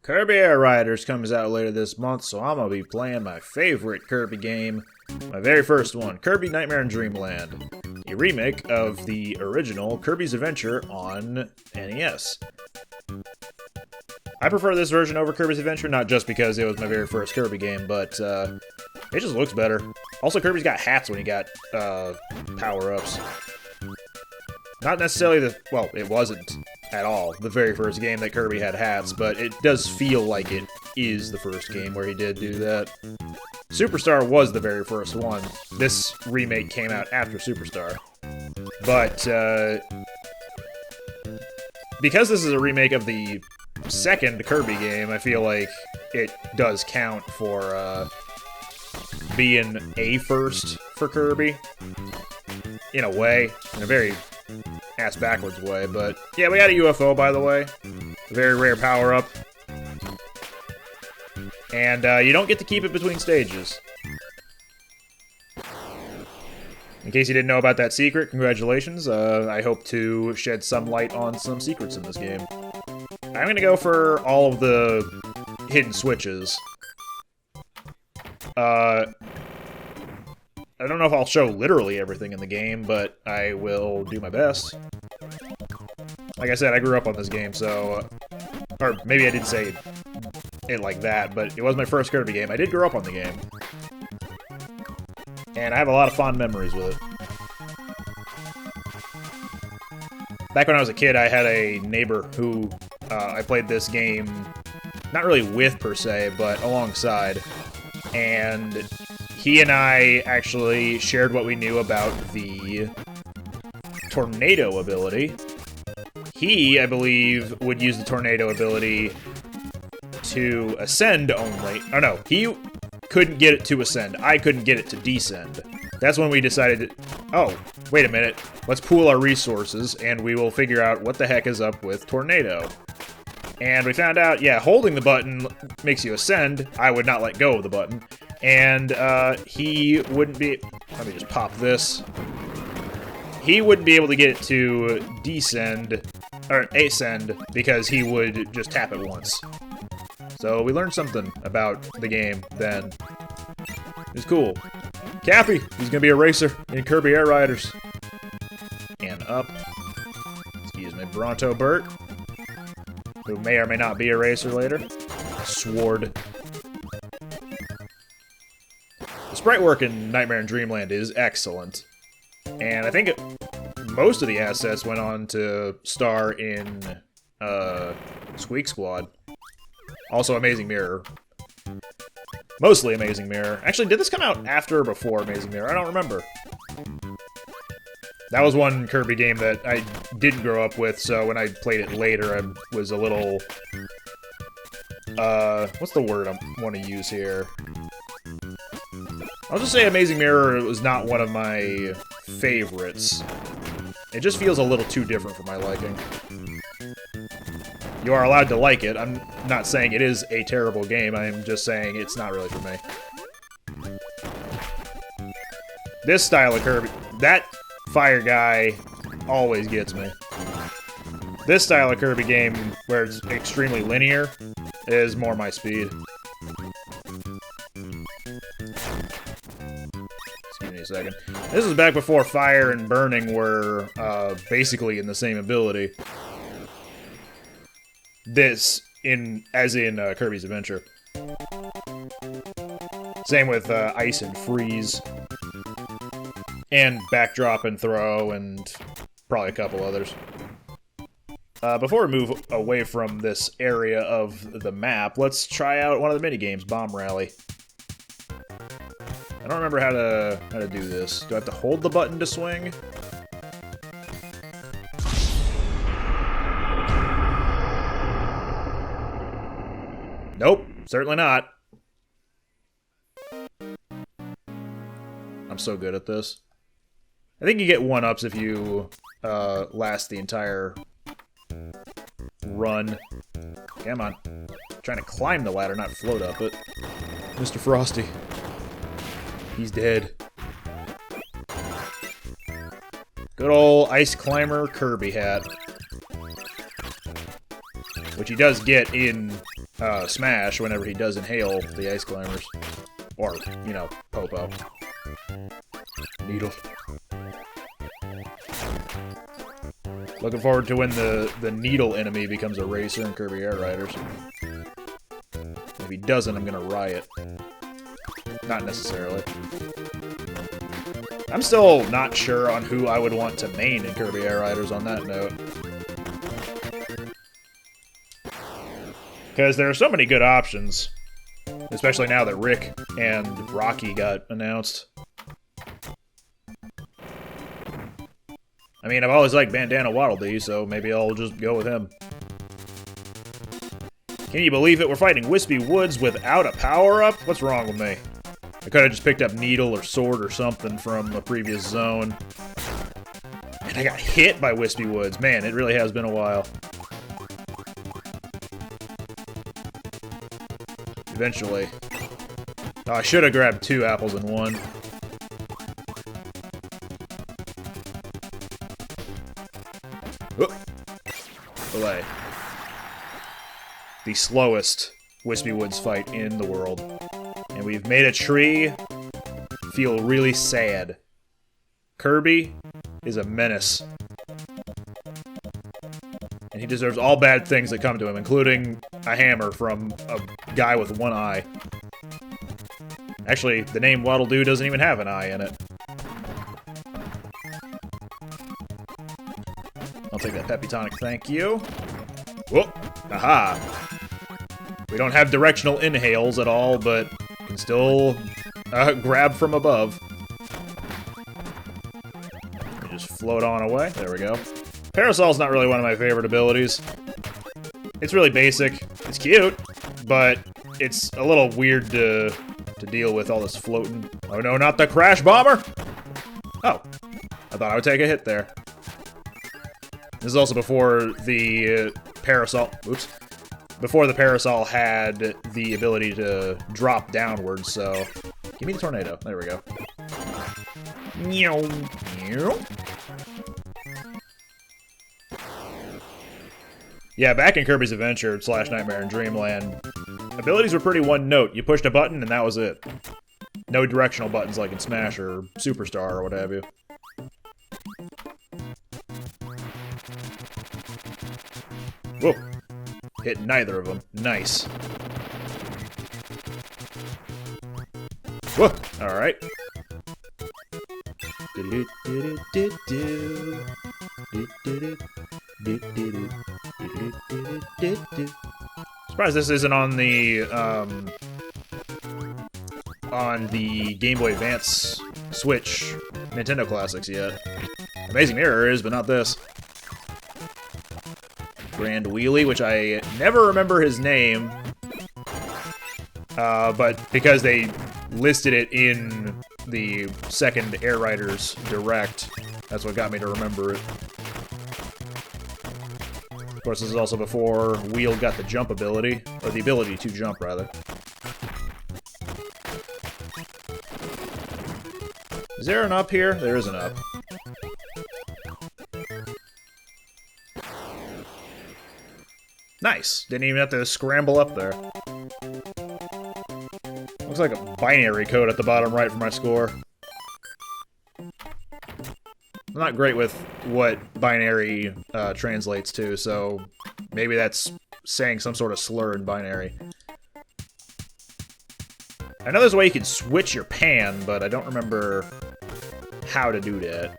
Kirby Air Riders comes out later this month, so I'm gonna be playing my favorite Kirby game, my very first one, Kirby Nightmare in Dreamland, a remake of the original Kirby's Adventure on NES. I prefer this version over Kirby's Adventure, not just because it was my very first Kirby game, but it just looks better. Also, Kirby's got hats when he got power-ups. Not necessarily well, it wasn't at all the very first game that Kirby had hats, but it does feel like it is the first game where he did do that. Superstar was the very first one. This remake came out after Superstar. But, because this is a remake of the second Kirby game, I feel like it does count for, being a first for Kirby. In a way. In a very ass-backwards way, but yeah, we got a UFO, by the way. A very rare power-up. And you don't get to keep it between stages. In case you didn't know about that secret, congratulations. I hope to shed some light on some secrets in this game. I'm gonna go for all of the hidden switches. I don't know if I'll show literally everything in the game, but I will do my best. Like I said, I grew up on this game, so... or maybe I didn't say it like that, but it was my first Kirby game. I did grow up on the game. And I have a lot of fond memories with it. Back when I was a kid, I had a neighbor who I played this game, not really with per se, but alongside. And he and I actually shared what we knew about the tornado ability. He, I believe, would use the tornado ability to ascend only. Oh no, he couldn't get it to ascend. I couldn't get it to descend. That's when we decided to... oh, wait a minute. Let's pool our resources, and we will figure out what the heck is up with tornado. And we found out, yeah, holding the button makes you ascend. I would not let go of the button. And he wouldn't be... let me just pop this. He wouldn't be able to get it to descend, or ascend, because he would just tap it once. So we learned something about the game then. It's cool. Cappy! He's gonna be a racer in Kirby Air Riders. And up. Excuse me, Bronto Burt, who may or may not be a racer later. Sword. The sprite work in Nightmare in Dreamland is excellent. And I think most of the assets went on to star in Squeak Squad. Also Amazing Mirror. Mostly Amazing Mirror. Actually, did this come out after or before Amazing Mirror? I don't remember. That was one Kirby game that I didn't grow up with, so when I played it later, I was a little... what's the word I want to use here? I'll just say Amazing Mirror was not one of my favorites. It just feels a little too different for my liking. You are allowed to like it. I'm not saying it is a terrible game. I'm just saying it's not really for me. This style of Kirby... that fire guy always gets me. This style of Kirby game, where it's extremely linear, is more my speed. Excuse me a second. This is back before fire and burning were basically in the same ability. This, as in Kirby's Adventure. Same with ice and freeze. And backdrop and throw, and probably a couple others. Before we move away from this area of the map, let's try out one of the minigames, Bomb Rally. I don't remember how to do this. Do I have to hold the button to swing? Nope, certainly not. I'm so good at this. I think you get 1-ups if you last the entire run. Come on. I'm trying to climb the ladder, not float up it. Mr. Frosty. He's dead. Good old Ice Climber Kirby hat. which he does get in Smash whenever he does inhale the ice climbers. Or, you know, Popo. Needle. Looking forward to when the needle enemy becomes a racer in Kirby Air Riders. If he doesn't, I'm gonna riot. Not necessarily. I'm still not sure on who I would want to main in Kirby Air Riders on that note. Because there are so many good options. Especially now that Rick and Rocky got announced. I mean, I've always liked Bandana Waddle Dee, so maybe I'll just go with him. Can you believe it? We're fighting Wispy Woods without a power-up? What's wrong with me? I could have just picked up Needle or Sword or something from a previous zone. And I got hit by Wispy Woods. Man, it really has been a while. Eventually. Oh, I should have grabbed 2 apples in one. Whoop. Delay. The slowest Wispy Woods fight in the world. And we've made a tree feel really sad. Kirby is a menace. And he deserves all bad things that come to him, including a hammer from a guy with one eye. Actually, the name Waddle Doo doesn't even have an eye in it. I'll take that Peppy Tonic, thank you. Whoop! Aha! We don't have directional inhales at all, but can still grab from above. We just float on away. There we go. Parasol's not really one of my favorite abilities. It's really basic. It's cute, but it's a little weird to deal with all this floating. Oh no, not the Crash Bomber! Oh. I thought I would take a hit there. This is also before the Parasol... Oops. Before the Parasol had the ability to drop downwards, so... Give me the Tornado. There we go. Yeah, back in Kirby's Adventure / Nightmare in Dreamland, abilities were pretty one note. You pushed a button and that was it. No directional buttons like in Smash or Superstar or what have you. Whoa. Hit neither of them. Nice. Whoa. Alright. Surprised this isn't on the Game Boy Advance Switch Nintendo Classics yet. Amazing Mirror is, but not this. Grand Wheelie, which I never remember his name, but because they listed it in the second Air Riders Direct, that's what got me to remember it. Of course, this is also before Wheel got the jump ability, or the ability to jump, rather. Is there an up here? There is an up. Nice. Didn't even have to scramble up there. Looks like a binary code at the bottom right for my score. I'm not great with what binary translates to, so maybe that's saying some sort of slur in binary. I know there's a way you can switch your pan, but I don't remember how to do that.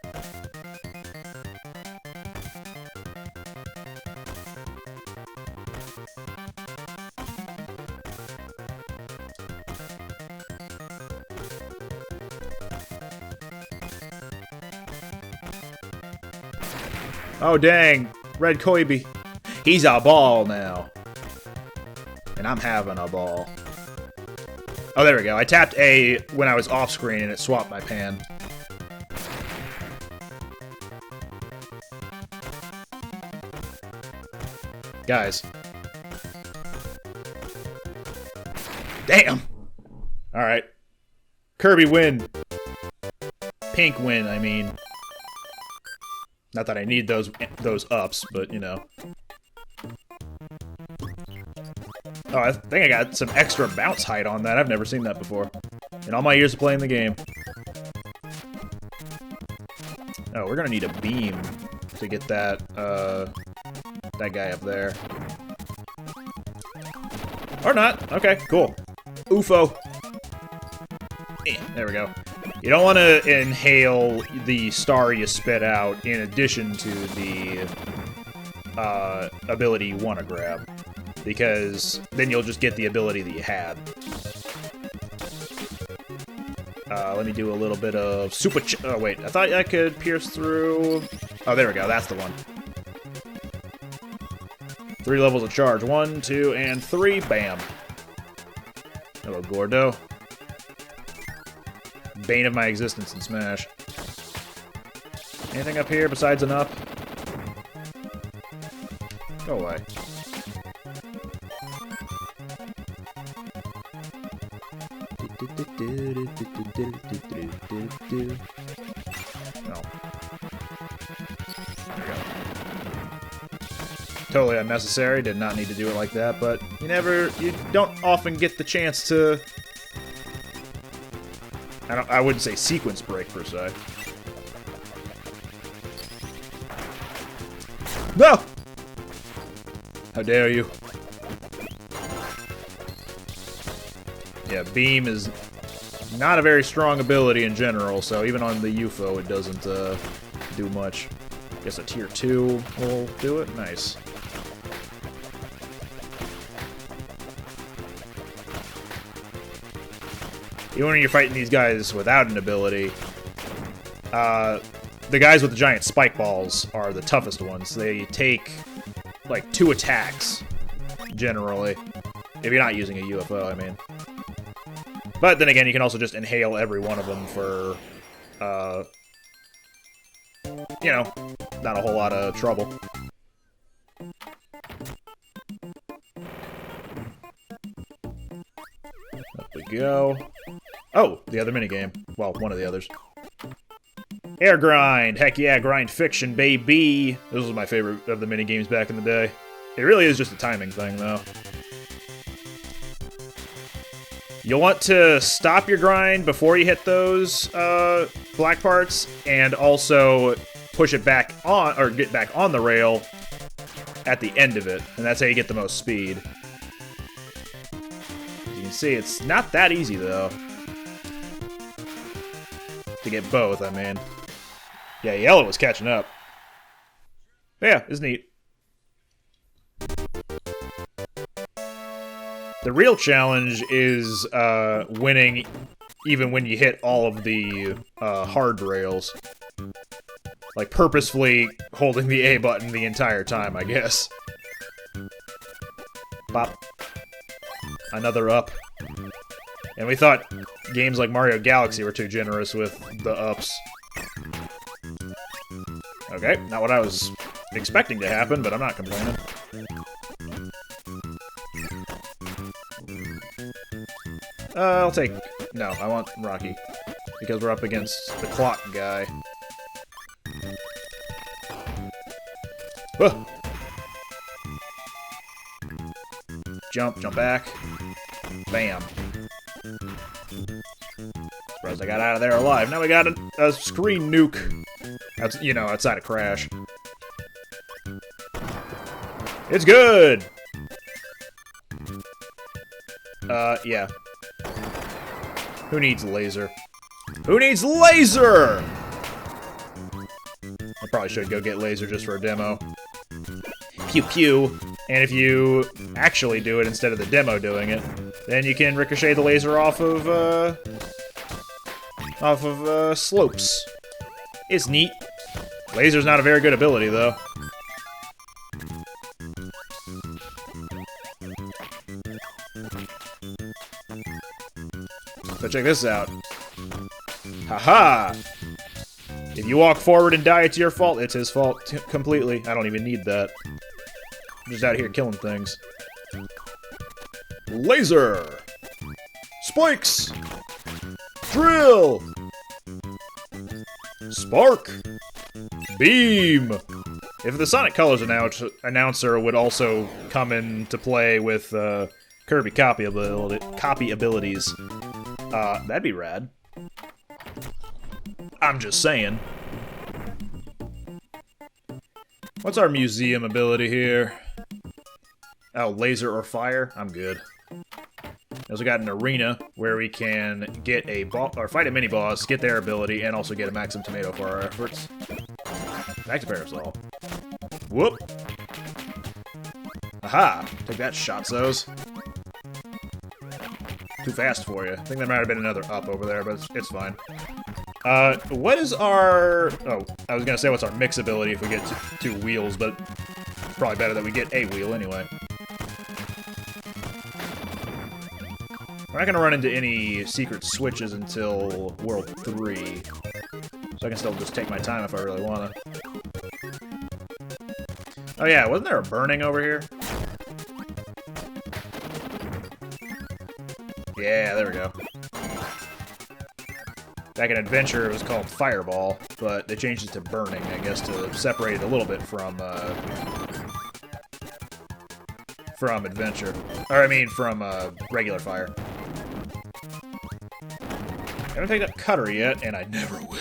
Oh, dang. Red Koibi. He's a ball now. And I'm having a ball. Oh, there we go. I tapped A when I was off screen and it swapped my pan. Guys. Damn! Alright. Kirby win. Pink win, I mean. Not that I need those ups, but, you know. Oh, I think I got some extra bounce height on that. I've never seen that before. In all my years of playing the game. Oh, we're gonna need a beam to get that, that guy up there. Or not. Okay, cool. UFO. There we go. You don't want to inhale the star you spit out in addition to the ability you want to grab, because then you'll just get the ability that you had. Let me do a little bit of super oh, wait. I thought I could pierce through... Oh, there we go. That's the one. 3 levels of charge. 1, 2, and 3. Bam. Hello, Gordo. Bane of my existence in Smash. Anything up here besides an up? Go away. No. There we go. Totally unnecessary. Did not need to do it like that, but you don't often get the chance to... I wouldn't say sequence break, per se. No! How dare you? Yeah, beam is not a very strong ability in general, so even on the UFO it doesn't do much. I guess a tier 2 will do it? Nice. Even when you're fighting these guys without an ability, the guys with the giant spike balls are the toughest ones. They take, like, 2 attacks, generally. If you're not using a UFO, I mean. But then again, you can also just inhale every one of them for, you know, not a whole lot of trouble. Up we go. Oh, the other minigame. Well, one of the others. Air grind! Heck yeah, grind fiction, baby! This was my favorite of the minigames back in the day. It really is just a timing thing, though. You'll want to stop your grind before you hit those black parts, and also push it back on, or get back on the rail at the end of it, and that's how you get the most speed. As you can see, it's not that easy, though. To get both, I mean. Yeah, yellow was catching up. But yeah, it's neat. The real challenge is winning even when you hit all of the hard rails. Like, purposefully holding the A button the entire time, I guess. Bop. Another up. And we thought games like Mario Galaxy were too generous with the ups. Okay, not what I was expecting to happen, but I'm not complaining. I'll take... No, I want Rocky. Because we're up against the clock guy. Whoa. Jump, jump back. Bam. Surprised I got out of there alive. Now we got a screen nuke. That's, you know, outside of Crash. It's good! Yeah. Who needs laser? Who needs laser?! I probably should go get laser just for a demo. Pew pew. And if you actually do it instead of the demo doing it, then you can ricochet the laser off of slopes. It's neat. Laser's not a very good ability, though. But check this out. Haha! If you walk forward and die, it's your fault. It's his fault completely. I don't even need that. I'm just out here killing things. Laser! Spikes! Drill! Spark! Beam! If the Sonic Colors announcer would also come into play with Kirby copy abilities. That'd be rad. I'm just saying. What's our museum ability here? Oh, laser or fire? I'm good. We also got an arena where we can get a boss or fight a mini boss, get their ability, and also get a Maxim Tomato for our efforts. Back to Parasol. Whoop! Aha! Take that, Shotzos. Too fast for you. I think there might have been another up over there, but it's fine. What is our... Oh, I was gonna say what's our mix ability if we get two wheels, but it's probably better that we get a wheel anyway. We're not gonna run into any secret switches until World 3. So I can still just take my time if I really wanna. Oh yeah, wasn't there a burning over here? Yeah, there we go. Back in Adventure, it was called Fireball, but they changed it to Burning, I guess, to separate it a little bit from Adventure. Or, I mean, from, regular fire. I haven't picked up Cutter yet, and I never will.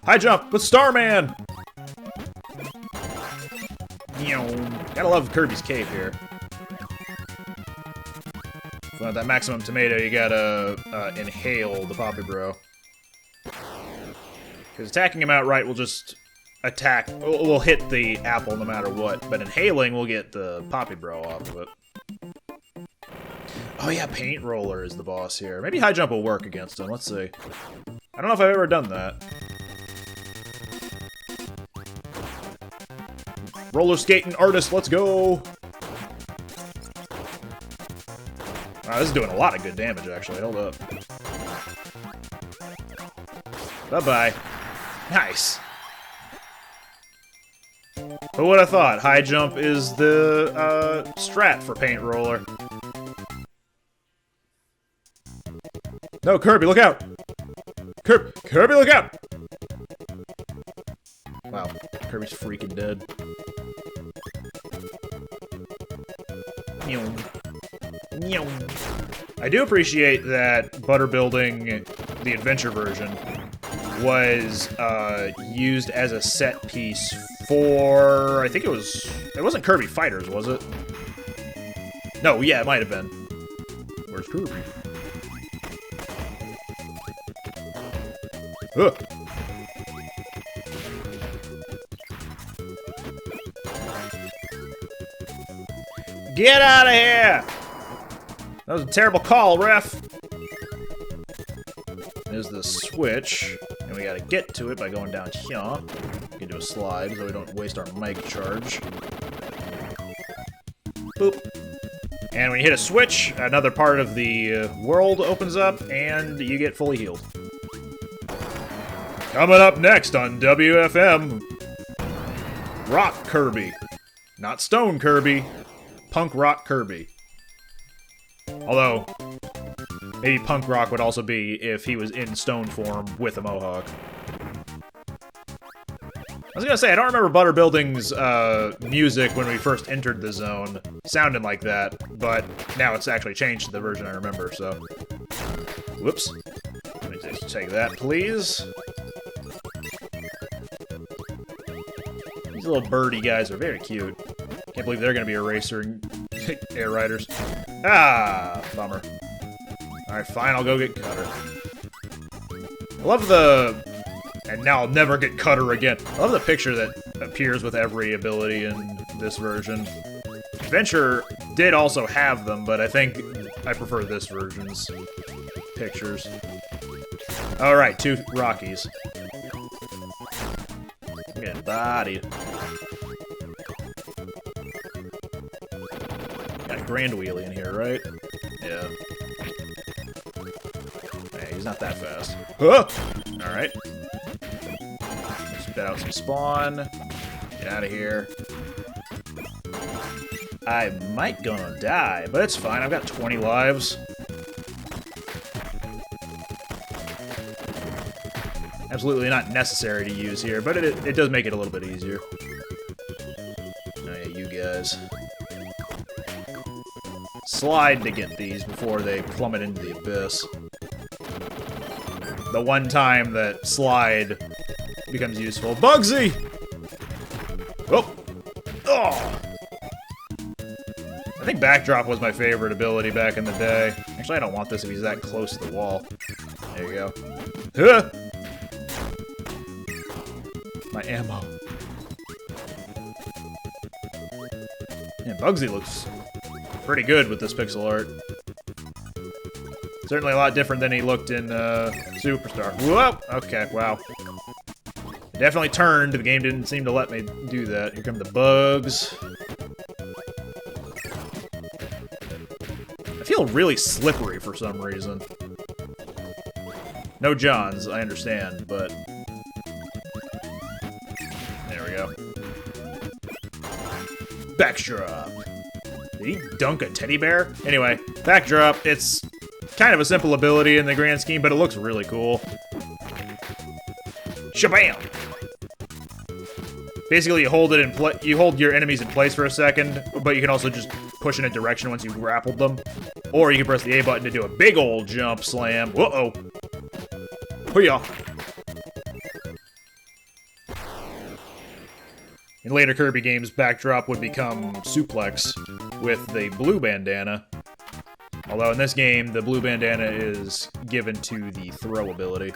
High jump with Starman! Gotta love Kirby's cave here. If you want that Maximum Tomato, you gotta inhale the Poppy Bro. Because attacking him outright will just attack... We'll hit the apple no matter what, but inhaling will get the Poppy Bro off of it. Oh yeah, Paint Roller is the boss here. Maybe High Jump will work against him. Let's see. I don't know if I've ever done that. Roller skating artist, let's go! Wow, this is doing a lot of good damage, actually. Hold up. Bye-bye. Nice. Who would have thought? High jump is the, strat for Paint Roller. No, Kirby, look out! Kirby, look out! Wow, Kirby's freaking dead. I do appreciate that butter building, the adventure version, was used as a set piece for... I think it wasn't Kirby Fighters, was it? No, yeah, it might have been. Where's Kirby? Ugh. Get out of here! That was a terrible call, ref! There's the switch, and we gotta get to it by going down here. We can do a slide so we don't waste our mic charge. Boop. And when you hit a switch, another part of the world opens up, and you get fully healed. Coming up next on WFM, Rock Kirby. Not Stone Kirby. Punk Rock Kirby. Although, maybe Punk Rock would also be if he was in stone form with a mohawk. I was gonna say, I don't remember Butter Building's music when we first entered the zone sounding like that, but now it's actually changed to the version I remember, so... Whoops. Let me just take that, please. These little birdie guys are very cute. Can't believe they're gonna be a racer and air riders. Ah, bummer. Alright, fine, I'll go get Cutter. I love the... And now I'll never get Cutter again. I love the picture that appears with every ability in this version. Adventure did also have them, but I think I prefer this version's pictures. Alright, 2 Rockies. I'm getting bodied. Got a Grand Wheelie in here, right? Yeah. Hey, he's not that fast. Huh! Alright. Spit out some spawn. Get out of here. I might gonna die, but it's fine. I've got 20 lives. Absolutely not necessary to use here, but it does make it a little bit easier. Oh yeah, you guys. slide to get these before they plummet into the abyss. The one time that slide becomes useful. Bugsy! Oh! Oh! I think backdrop was my favorite ability back in the day. Actually, I don't want this if he's that close to the wall. There you go. Huh! My ammo. Yeah, Bugsy looks pretty good with this pixel art. Certainly a lot different than he looked in Superstar. Whoa! Okay, wow. Definitely turned. The game didn't seem to let me do that. Here come the bugs. I feel really slippery for some reason. No Johns, I understand, but... There we go. Backdrop. Did he dunk a teddy bear? Anyway, backdrop, it's kind of a simple ability in the grand scheme, but it looks really cool. Shabam! Basically, you hold your enemies in place for a second, but you can also just push in a direction once you've grappled them. Or you can press the A button to do a big old jump slam. Uh-oh. Hoo-yah. In later Kirby games, backdrop would become suplex with the blue bandana. Although in this game, the blue bandana is given to the throw ability.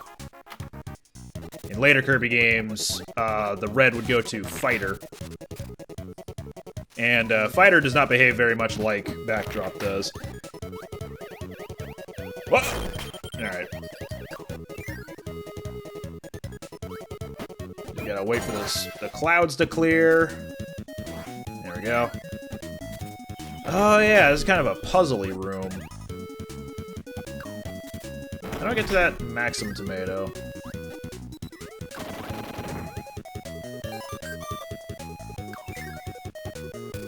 In later Kirby games, the red would go to Fighter. And Fighter does not behave very much like backdrop does. Whoa! Alright. You gotta wait for the clouds to clear. There we go. Oh yeah, this is kind of a puzzly room. How do I get to that Maxim tomato?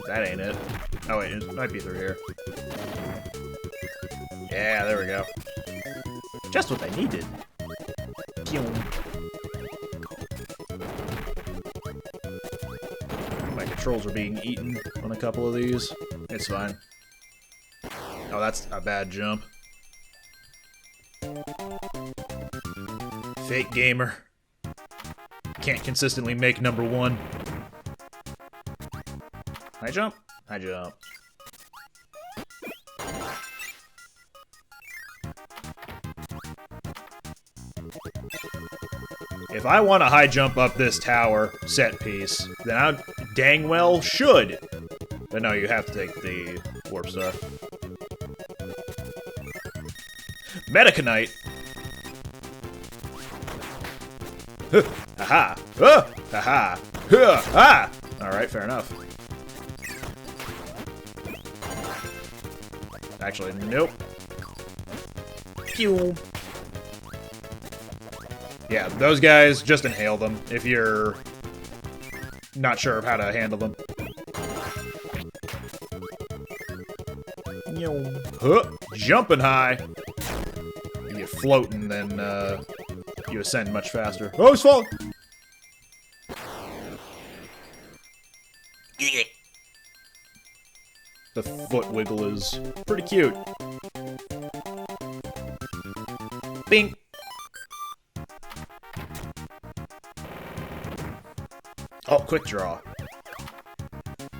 That ain't it. Oh wait, it might be through here. Yeah, there we go. Just what I needed. Pew. My controls are being eaten on a couple of these. It's fine. Oh, that's a bad jump. Fake gamer. Can't consistently make #1. High jump? High jump. If I want to high jump up this tower set piece, then I dang well should. But no, you have to take the warp star. Metaconite. Haha. Haha. Ha! Alright, fair enough. Actually, nope. Pew. Yeah, those guys, just inhale them if you're not sure of how to handle them. Jumping high. You get floating, then you ascend much faster. Oh, it's falling! The foot wiggle is pretty cute. Bing! Oh, quick draw.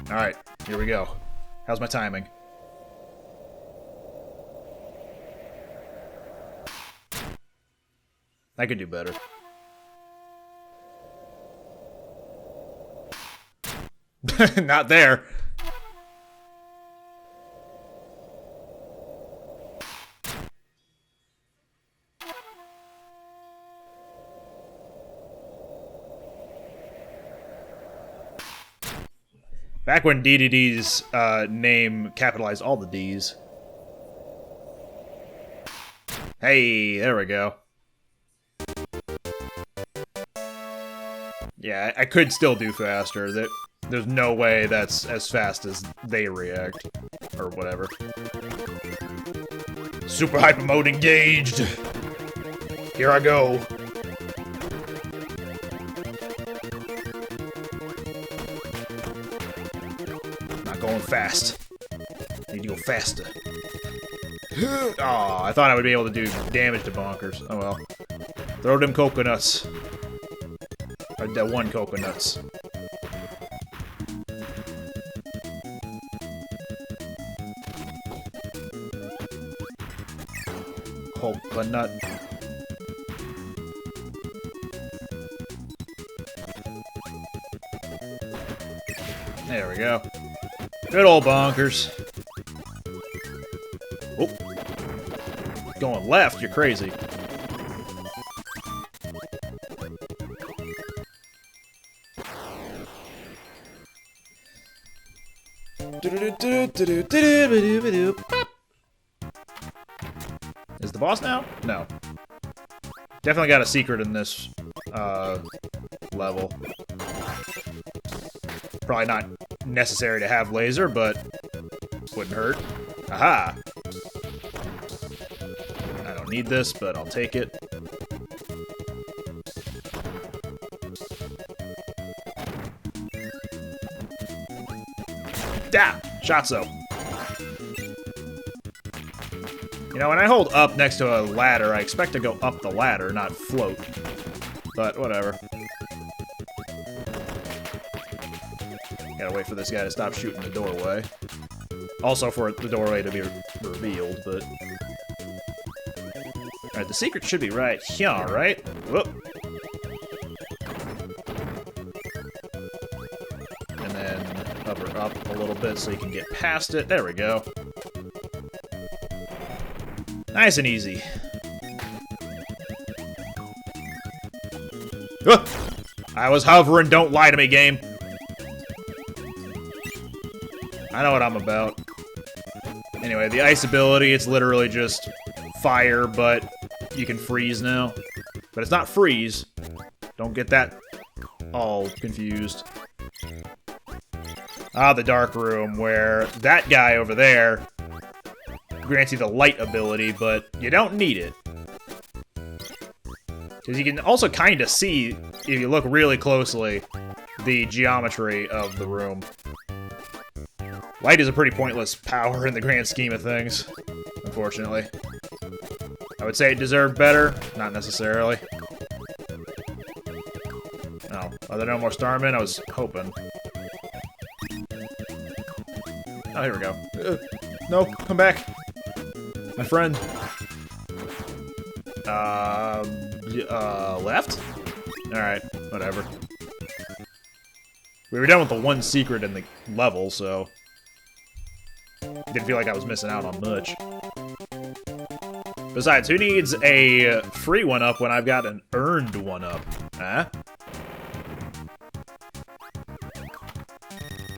Alright, here we go. How's my timing? I could do better. Not there. Back when DDD's name capitalized all the D's. Hey, there we go. Yeah, I could still do faster. There's no way that's as fast as they react. Or whatever. Super hyper mode engaged! Here I go. Not going fast. Need to go faster. Aw, I thought I would be able to do damage to Bonkers. Oh well. Throw them coconuts. Or that one coconuts. Coconut. There we go. Good old Bonkers. Oh. Going left, you're crazy. Is the boss now? No. Definitely got a secret in this level. Probably not necessary to have laser, but wouldn't hurt. Aha! I don't need this, but I'll take it. Da! Shot so. You know, when I hold up next to a ladder, I expect to go up the ladder, not float. But, whatever. Gotta wait for this guy to stop shooting the doorway. Also for the doorway to be revealed, but... Alright, the secret should be right here, right? Whoop. And then hover up a little bit so you can get past it. There we go. Nice and easy. Ah! I was hovering, don't lie to me, game. I know what I'm about. Anyway, the ice ability, it's literally just fire, but you can freeze now. But it's not freeze. Don't get that all confused. Ah, the dark room, where that guy over there grants you the light ability, but you don't need it. Because you can also kind of see, if you look really closely, the geometry of the room. Light is a pretty pointless power in the grand scheme of things, unfortunately. I would say it deserved better, not necessarily. Oh, are there no more Starmen? I was hoping. Oh, here we go. No, come back. My friend. Left? Alright, whatever. We were done with the one secret in the level, so... Didn't feel like I was missing out on much. Besides, who needs a free one-up when I've got an earned one-up? Huh?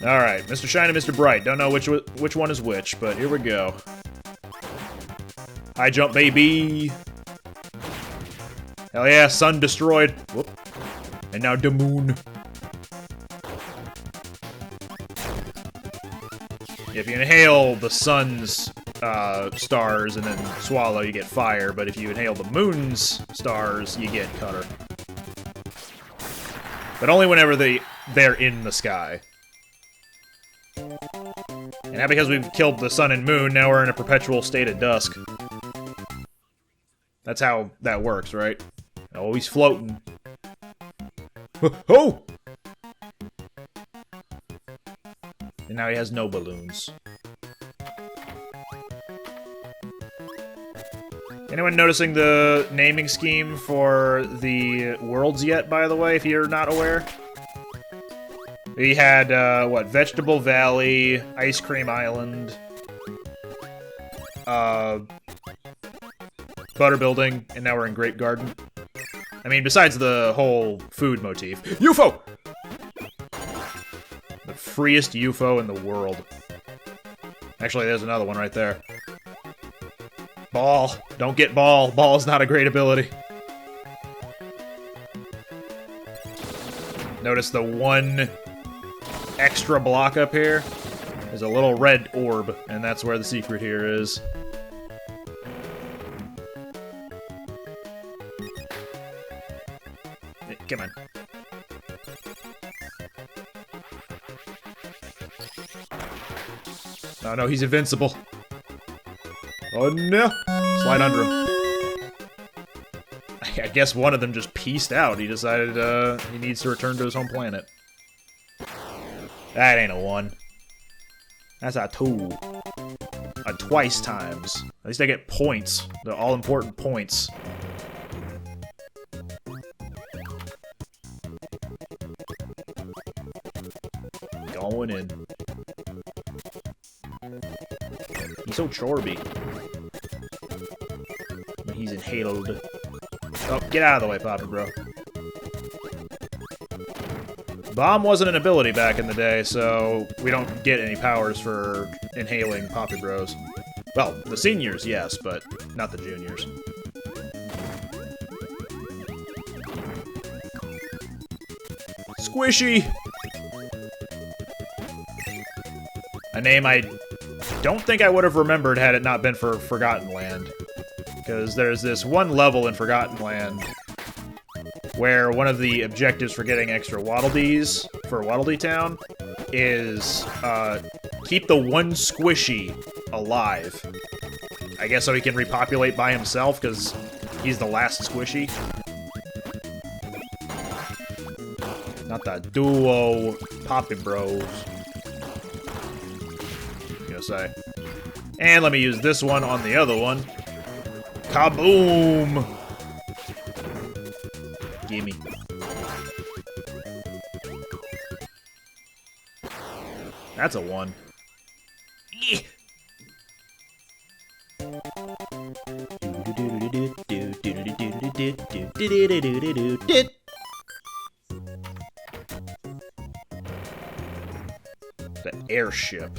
Alright, Mr. Shine and Mr. Bright. Don't know which one is which, but here we go. High jump, baby! Hell yeah, sun destroyed. Whoop. And now the moon. If you inhale the sun's stars and then swallow, you get fire. But if you inhale the moon's stars, you get cutter. But only whenever they're in the sky. And now because we've killed the sun and moon, now we're in a perpetual state of dusk. That's how that works, right? Oh, he's floating. Oh! And now he has no balloons. Anyone noticing the naming scheme for the worlds yet, by the way, if you're not aware? We had, what, Vegetable Valley, Ice Cream Island, Butter Building, and now we're in Grape Garden. I mean, besides the whole food motif. UFO! The freest UFO in the world. Actually, there's another one right there. Ball. Don't get ball. Ball's not a great ability. Notice the one extra block up here. There's a little red orb, and that's where the secret here is. Come on. Oh no, he's invincible. Oh no! Slide under him. I guess one of them just peaced out. He decided he needs to return to his home planet. That ain't a 1. That's a 2. A twice times. At least I get points. The all-important points. Going in. He's so chorby. When he's inhaled. Oh, get out of the way, Papa Bro. Bomb wasn't an ability back in the day, so we don't get any powers for inhaling Poppy Bros. Well, the seniors, yes, but not the juniors. Squishy! A name I don't think I would have remembered had it not been for Forgotten Land. Because there's this one level in Forgotten Land where one of the objectives for getting extra Waddle Dees for Waddle Dee Town is keep the one Squishy alive. I guess so he can repopulate by himself, because he's the last Squishy. Not the duo Poppy Bros. Gonna say. And let me use this one on the other one. Kaboom! Gimme. That's a 1. The airship.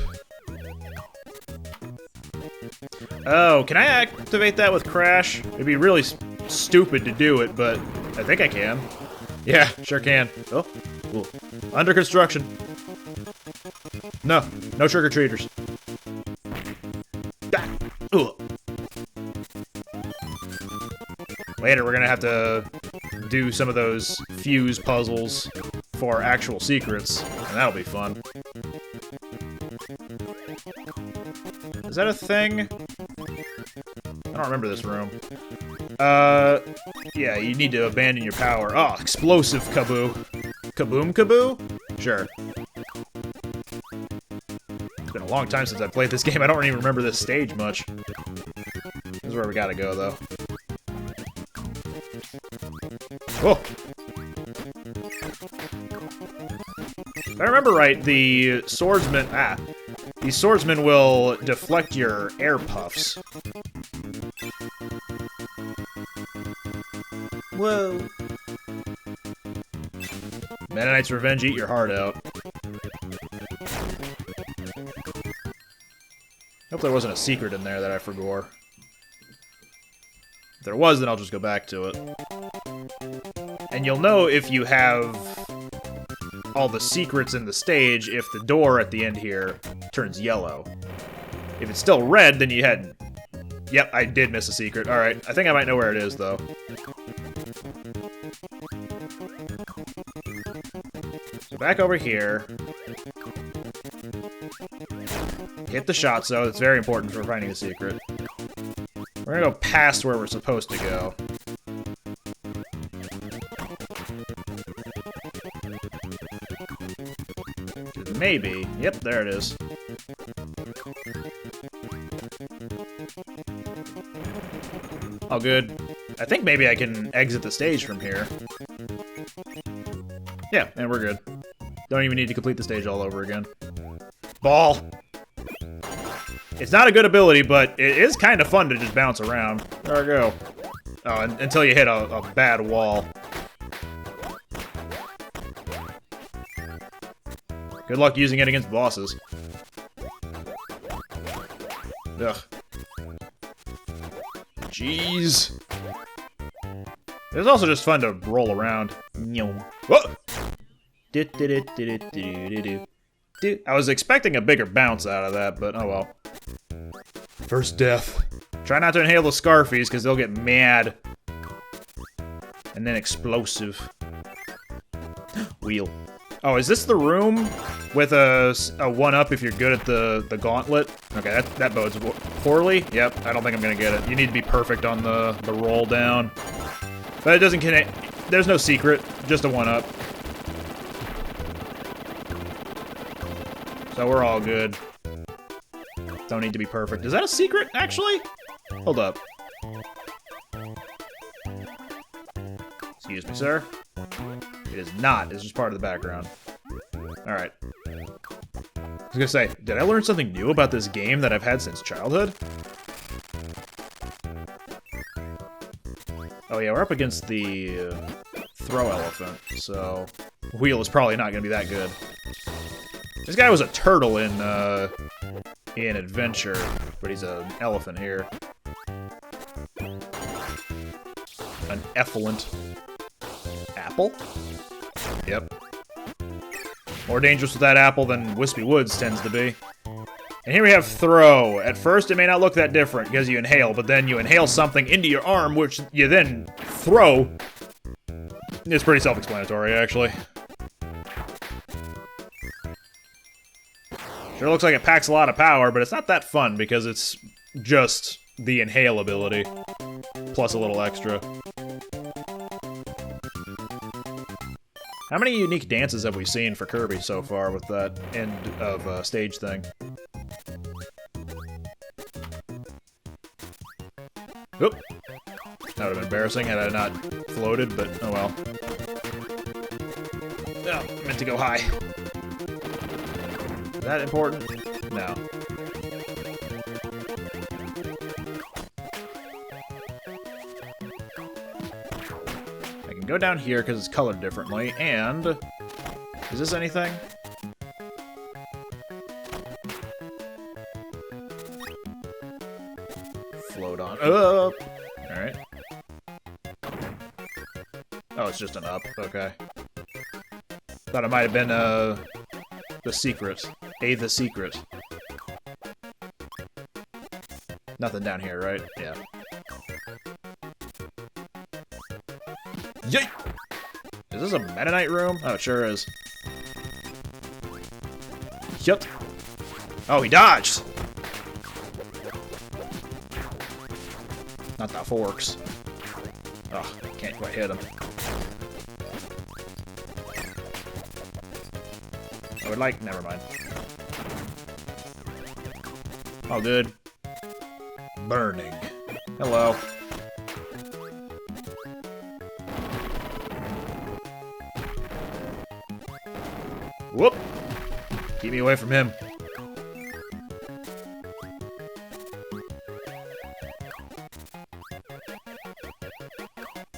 Oh, can I activate that with Crash? It'd be really stupid to do it, but I think I can. Yeah, sure can. Oh, cool. Under construction. No trick-or-treaters. Later, we're gonna have to do some of those fuse puzzles for actual secrets, and that'll be fun. Is that a thing? I don't remember this room. Yeah, you need to abandon your power. Oh, explosive kaboo. Kaboom kaboo? Sure. It's been a long time since I played this game. I don't even remember this stage much. This is where we gotta go, though. Whoa! If I remember right, the swordsman... these swordsmen will deflect your air puffs. Whoa. Meta Knight's Revenge, eat your heart out. Hope there wasn't a secret in there that I forgot. If there was, then I'll just go back to it. And you'll know if you have all the secrets in the stage if the door at the end here turns yellow. If it's still red, then you had... Yep, I did miss a secret. Alright, I think I might know where it is, though. So back over here. Hit the shot, so that's very important for finding a secret. We're gonna go past where we're supposed to go. Maybe. Yep, there it is. Oh, good. I think maybe I can exit the stage from here. Yeah, and we're good. Don't even need to complete the stage all over again. Ball! It's not a good ability, but it is kind of fun to just bounce around. There we go. Oh, until you hit a bad wall. Good luck using it against bosses. Ugh. Jeez. It's also just fun to roll around. Whoa! I was expecting a bigger bounce out of that, but oh well. First death. Try not to inhale the Scarfies, because they'll get mad. And then explosive. Wheel. Oh, is this the room with a 1-up if you're good at the gauntlet? Okay, that bodes poorly. Yep, I don't think I'm gonna get it. You need to be perfect on the roll down. But it doesn't connect. There's no secret, just a 1-up. So we're all good. Don't need to be perfect. Is that a secret, actually? Hold up. Excuse me, sir. It is not. It's just part of the background. Alright. I was gonna say, did I learn something new about this game that I've had since childhood? Oh yeah, we're up against the throw elephant, so wheel is probably not gonna be that good. This guy was a turtle in Adventure, but he's an elephant here. An effluent. Apple? Yep. More dangerous with that apple than Wispy Woods tends to be. And here we have throw. At first, it may not look that different because you inhale, but then you inhale something into your arm, which you then throw. It's pretty self-explanatory, actually. Sure looks like it packs a lot of power, but it's not that fun because it's just the inhale ability. Plus a little extra. How many unique dances have we seen for Kirby so far with that end of stage thing? Oop! That would have been embarrassing had I not floated, but oh well. Oh, meant to go high. Is that important? No. I can go down here because it's colored differently, and... is this anything? Float on up! Alright. Oh, it's just an up. Okay. Thought it might have been, the secret. The secret. Nothing down here, right? Yeah. Yay! Is this a Meta Knight room? Oh, it sure is. Yup. Oh, he dodged! Not the forks. Oh, can't quite hit him. I would like... never mind. Oh, good. Burning. Hello. Whoop! Keep me away from him.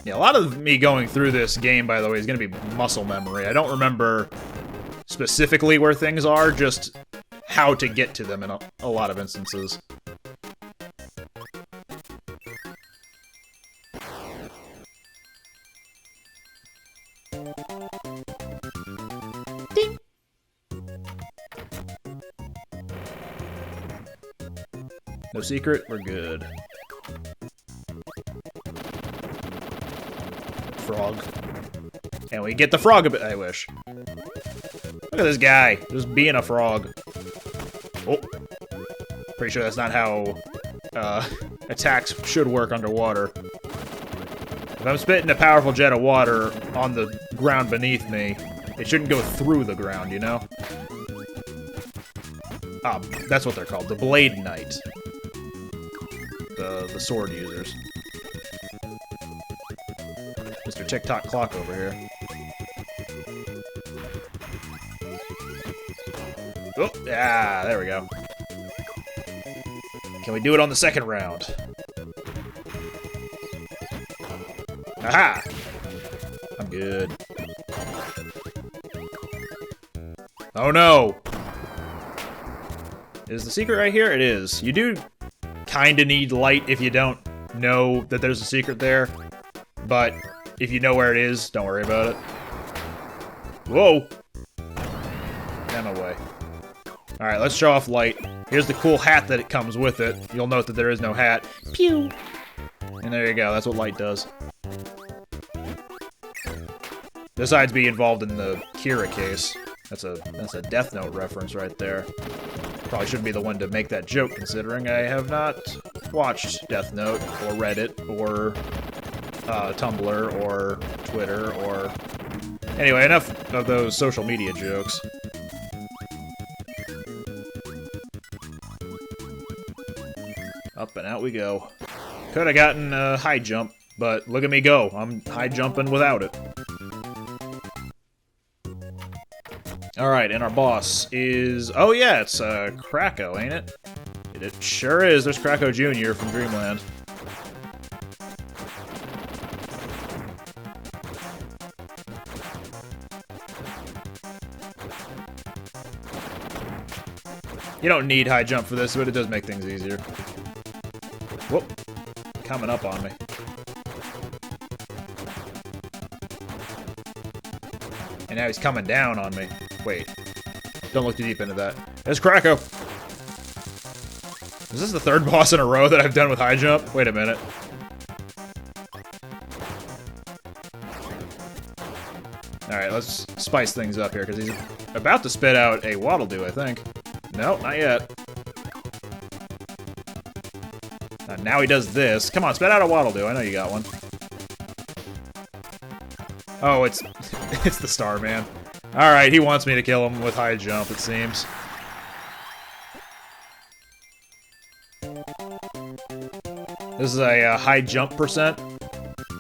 Yeah, a lot of me going through this game, by the way, is going to be muscle memory. I don't remember specifically where things are, just how to get to them in a lot of instances. Ding! No secret? We're good. Frog. And we get the frog a bit. I wish. Look at this guy, just being a frog. Oh. Pretty sure that's not how attacks should work underwater. If I'm spitting a powerful jet of water on the ground beneath me, it shouldn't go through the ground, you know? Ah, that's what they're called, the Blade Knight. The sword users. Mr. Tick-Tock Clock over here. Oh, yeah, there we go. Can we do it on the second round? Aha! I'm good. Oh no! Is the secret right here? It is. You do kinda need light if you don't know that there's a secret there. But if you know where it is, don't worry about it. Whoa! Get away. Alright, let's show off light. Here's the cool hat that it comes with it. You'll note that there is no hat. Pew! And there you go, that's what light does. Besides being involved in the Kira case. That's a Death Note reference right there. Probably shouldn't be the one to make that joke, considering I have not watched Death Note, or Reddit, or Tumblr, or Twitter, or... Anyway, enough of those social media jokes. Up and out we go. Could have gotten a high jump, but look at me go. I'm high jumping without it. Alright, and our boss is... Oh yeah, it's Kracko, ain't it? It sure is. There's Kracko Jr. from Dreamland. You don't need high jump for this, but it does make things easier. Whoop. Coming up on me. And now he's coming down on me. Wait. Don't look too deep into that. There's Kracko! Is this the third boss in a row that I've done with high jump? Wait a minute. Alright, let's spice things up here, because he's about to spit out a Waddle-Doo, I think. No, not yet. Now he does this. Come on, spit out a Waddle-Doo. I know you got one. Oh, it's the Starman. Alright, he wants me to kill him with high jump, it seems. This is a high jump percent.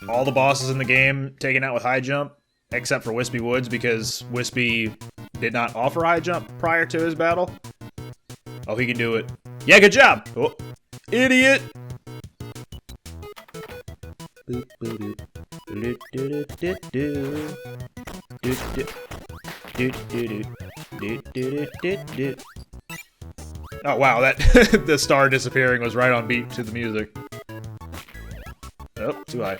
All the bosses in the game taken out with high jump, except for Wispy Woods, because Wispy did not offer high jump prior to his battle. Oh, he can do it. Yeah, good job! Oh, idiot! Oh wow, that the star disappearing was right on beat to the music. Oh, too high.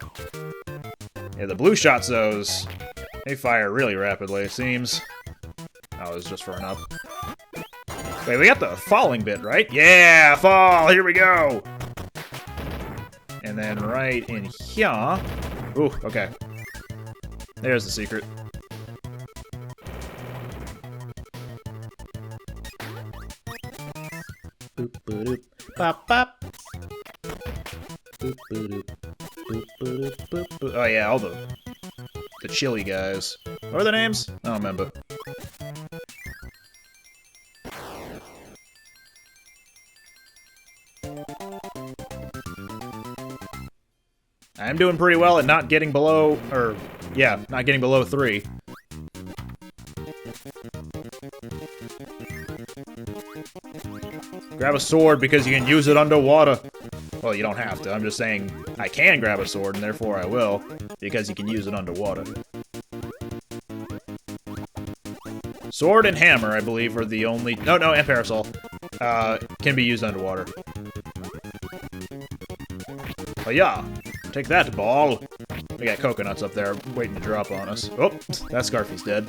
Yeah, the blue shots, those, they fire really rapidly, it seems. Oh, it was just for an up. Wait, we got the falling bit, right? Yeah, fall! Here we go! And then right in here... Ooh, okay. There's the secret. Boop, boop, bop, bop. Boop, boop, boop, boop, boop, boop. Oh yeah, all the chili guys. What are their names? I don't remember. I'm doing pretty well at not getting below, or, yeah, not getting below 3. Grab a sword because you can use it underwater. Well, you don't have to. I'm just saying I can grab a sword, and therefore I will, because you can use it underwater. Sword and hammer, I believe, are the only... No, and parasol. Can be used underwater. Oh, yeah. Take that, ball. We got coconuts up there waiting to drop on us. Oh, that Scarfy's dead.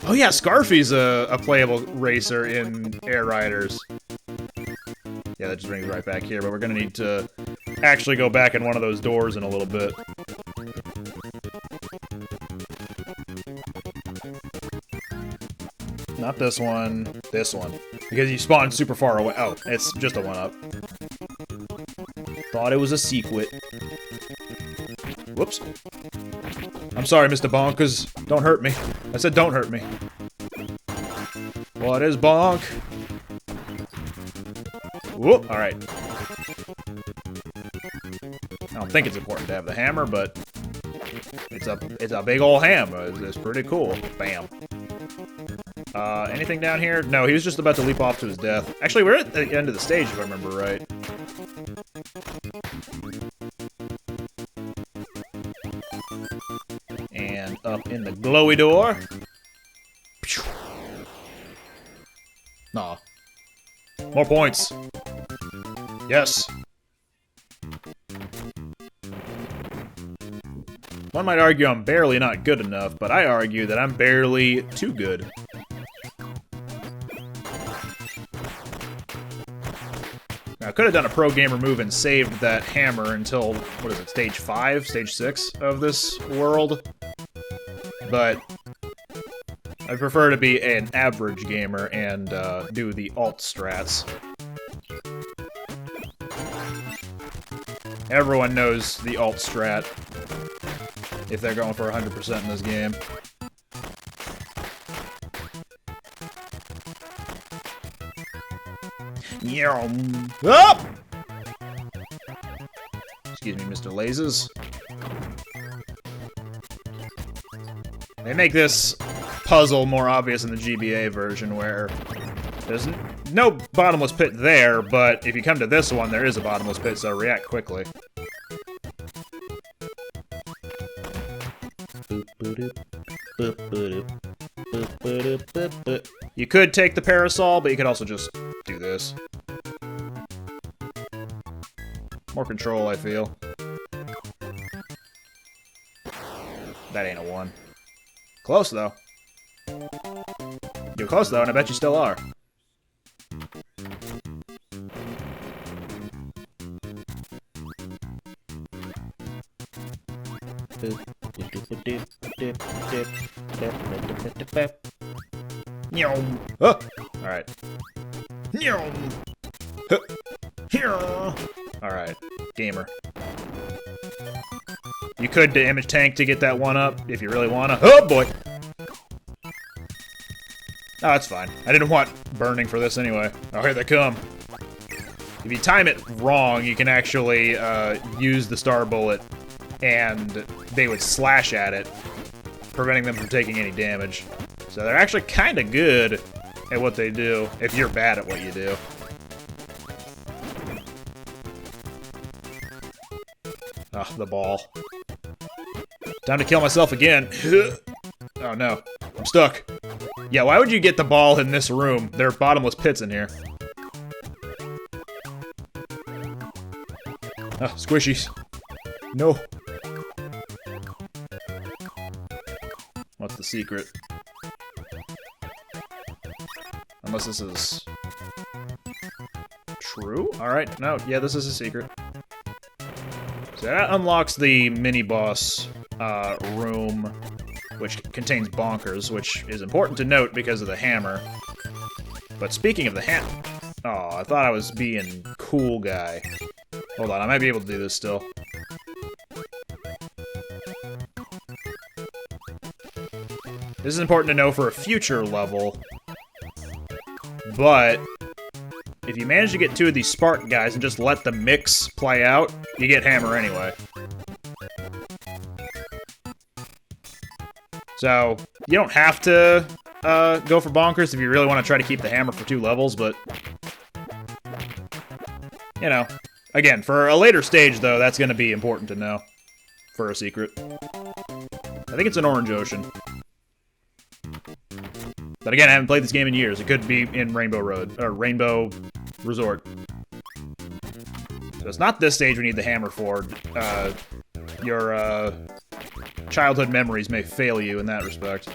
Oh yeah, Scarfy's a playable racer in Air Riders. Yeah, that just brings me right back here, but we're gonna need to actually go back in one of those doors in a little bit. Not this one, this one. Because you spawn super far away. Oh, it's just a 1-up. Thought it was a secret. Whoops. I'm sorry, Mr. Bonkers. Don't hurt me. I said don't hurt me. What is bonk? Whoop, alright. I don't think it's important to have the hammer, but it's a big ol' hammer. It's pretty cool. Bam. Anything down here? No, he was just about to leap off to his death. Actually, we're at the end of the stage, if I remember right. And up in the glowy door. Nah. More points. Yes. One might argue I'm barely not good enough, but I argue that I'm barely too good. I could have done a pro gamer move and saved that hammer until, what is it, stage 5, stage 6 of this world. But I prefer to be an average gamer and do the alt strats. Everyone knows the alt strat if they're going for 100% in this game. Up! Excuse me, Mr. Lasers. They make this puzzle more obvious in the GBA version, where there's no bottomless pit there, but if you come to this one, there is a bottomless pit, so react quickly. You could take the parasol, but you could also just do this. More control, I feel. That ain't a 1. Close, though. You're close, though, and I bet you still are. Oh! Alright. Alright. Gamer. You could damage tank to get that one up, if you really wanna. Oh boy! Oh, that's fine. I didn't want burning for this anyway. Oh, here they come. If you time it wrong, you can actually use the star bullet, and they would slash at it, preventing them from taking any damage. So they're actually kind of good at what they do, if you're bad at what you do. Ah, the ball. Time to kill myself again. Oh no, I'm stuck. Yeah, why would you get the ball in this room? There are bottomless pits in here. Ah, squishies. No. What's the secret? Unless this is true? Alright, no, yeah, this is a secret. So that unlocks the mini-boss room, which contains bonkers, which is important to note because of the hammer. But speaking of the hammer... Oh, I thought I was being cool guy. Hold on, I might be able to do this still. This is important to know for a future level, but if you manage to get 2 of these Spark guys and just let the mix play out, you get hammer anyway. So, you don't have to go for bonkers if you really want to try to keep the hammer for 2 levels, but... You know, again, for a later stage, though, that's going to be important to know for a secret. I think it's an Orange Ocean. But again, I haven't played this game in years. It could be in Rainbow Road, or Rainbow Resort. So it's not this stage we need the hammer for. Your childhood memories may fail you in that respect.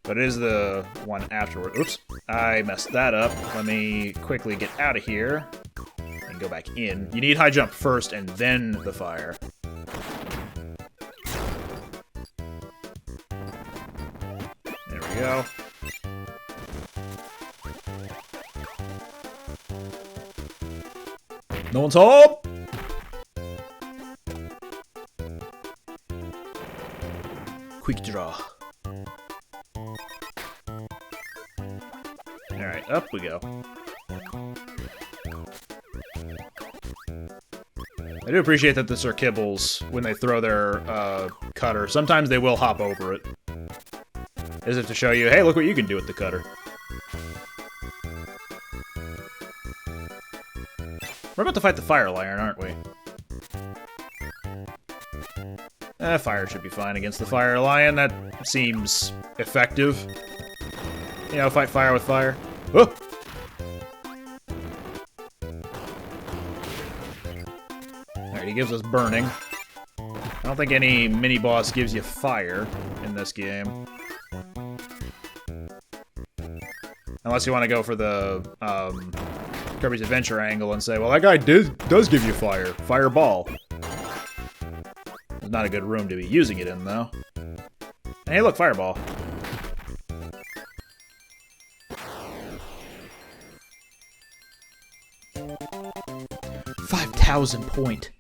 But it is the one afterward. Oops, I messed that up. Let me quickly get out of here and go back in. You need high jump first and then the fire. There we go. No one's home! Quick draw. Alright, up we go. I do appreciate that this are kibbles when they throw their cutter. Sometimes they will hop over it. As if to show you, hey, look what you can do with the cutter. We're about to fight the Fire Lion, aren't we? Fire should be fine against the Fire Lion. That seems effective. You know, fight fire with fire. Oh! Alright, he gives us burning. I don't think any mini-boss gives you fire in this game. Unless you want to go for the, Kirby's Adventure angle and say, well, that guy does give you fire. Fireball. There's not a good room to be using it in, though. Hey, look, Fireball. $5,000 point.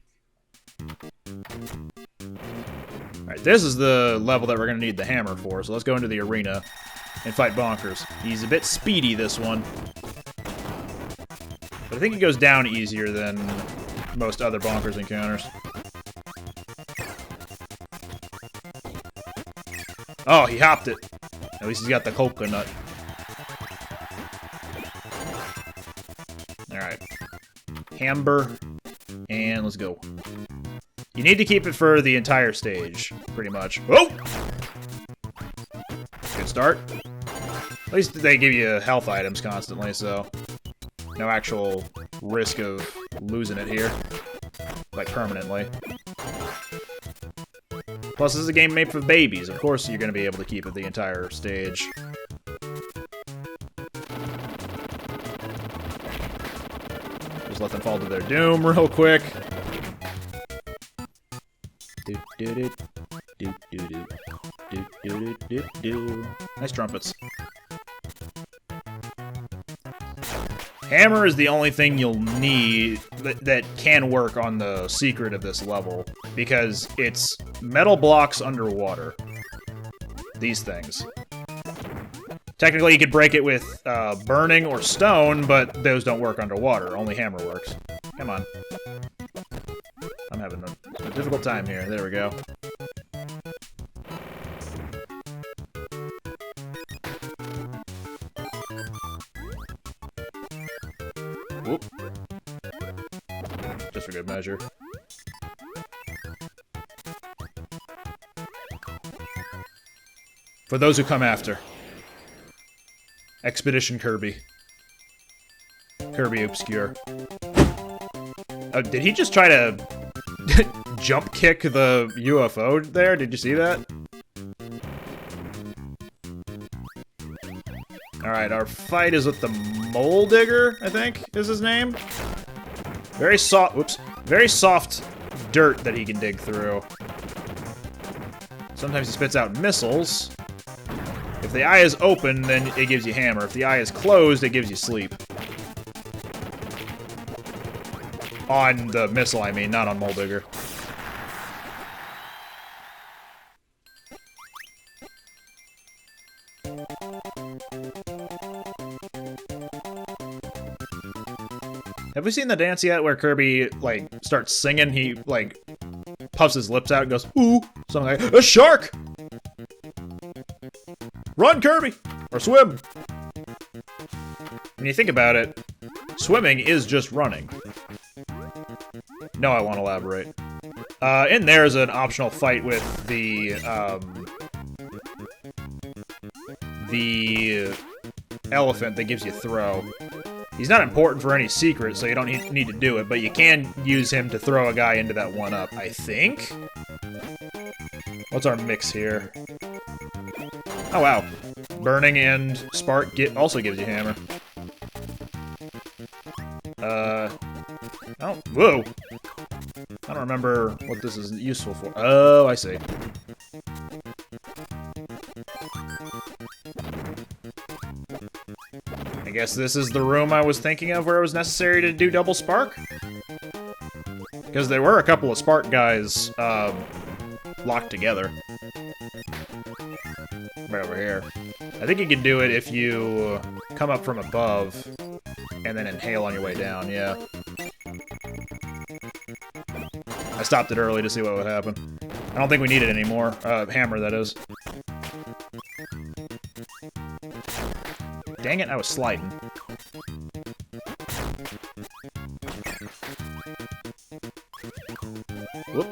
Alright, this is the level that we're going to need the hammer for, so let's go into the arena and fight Bonkers. He's a bit speedy, this one. But I think he goes down easier than most other Bonkers encounters. Oh, he hopped it. At least he's got the coconut. Alright. Hamber. And let's go. You need to keep it for the entire stage, pretty much. Oh! Good start. At least they give you health items constantly, so no actual risk of losing it here. Like, permanently. Plus, this is a game made for babies. Of course you're going to be able to keep it the entire stage. Just let them fall to their doom real quick. Nice trumpets. Hammer is the only thing you'll need that can work on the secret of this level, because it's metal blocks underwater. These things. Technically, you could break it with burning or stone, but those don't work underwater. Only hammer works. Come on. I'm having a difficult time here. There we go. Whoop. Just for good measure. For those who come after. Expedition Kirby. Kirby Obscure. Oh, did he just try to jump kick the UFO there? Did you see that? Alright, our fight is with the Mole Digger, I think is his name. Very soft, whoops. Very soft dirt that he can dig through. Sometimes he spits out missiles. If the eye is open, then it gives you hammer. If the eye is closed, it gives you sleep. On the missile, I mean, not on Mole Digger. Have we seen the dance yet where Kirby, like, starts singing? He, like, puffs his lips out and goes, ooh, something like, a shark! Run, Kirby! Or swim! When you think about it, swimming is just running. No, I won't elaborate. In there is an optional fight with the elephant that gives you throw. He's not important for any secret, so you don't need to do it, but you can use him to throw a guy into that 1-up, I think? What's our mix here? Oh, wow. Burning and Spark also gives you hammer. Oh, whoa! I don't remember what this is useful for. Oh, I see. I guess this is the room I was thinking of where it was necessary to do double Spark? Because there were a couple of Spark guys, locked together. Right over here. I think you can do it if you come up from above and then inhale on your way down, yeah. I stopped it early to see what would happen. I don't think we need it anymore. Hammer, that is. Dang it, I was sliding. Whoop.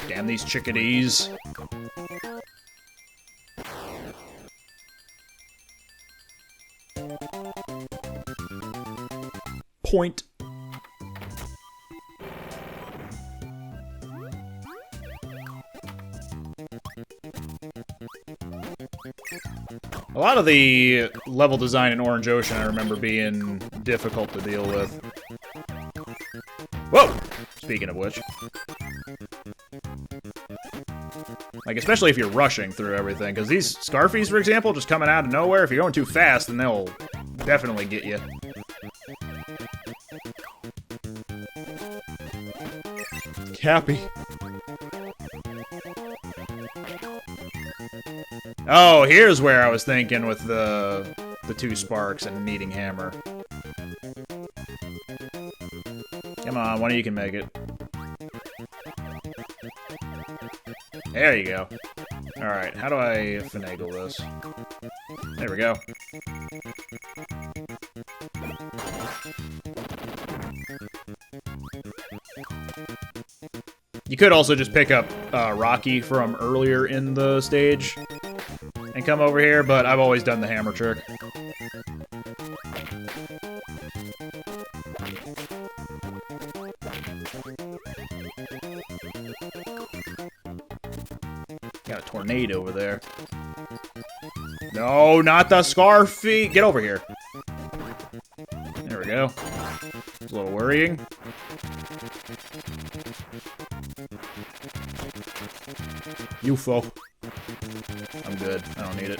Damn these chickadees. Point. lot of the level design in Orange Ocean I remember being difficult to deal with. Whoa! Speaking of which. Like, especially if you're rushing through everything, because these Scarfies, for example, just coming out of nowhere, if you're going too fast, then they'll definitely get you. Cappy. Oh, here's where I was thinking with the 2 sparks and needing hammer. Come on, one of you can make it. There you go. Alright, how do I finagle this? There we go. You could also just pick up Rocky from earlier in the stage and come over here, but I've always done the hammer trick. Got a tornado over there. No, not the Scarfy! Get over here. There we go. It's a little worrying. UFO. I'm good. I don't need it.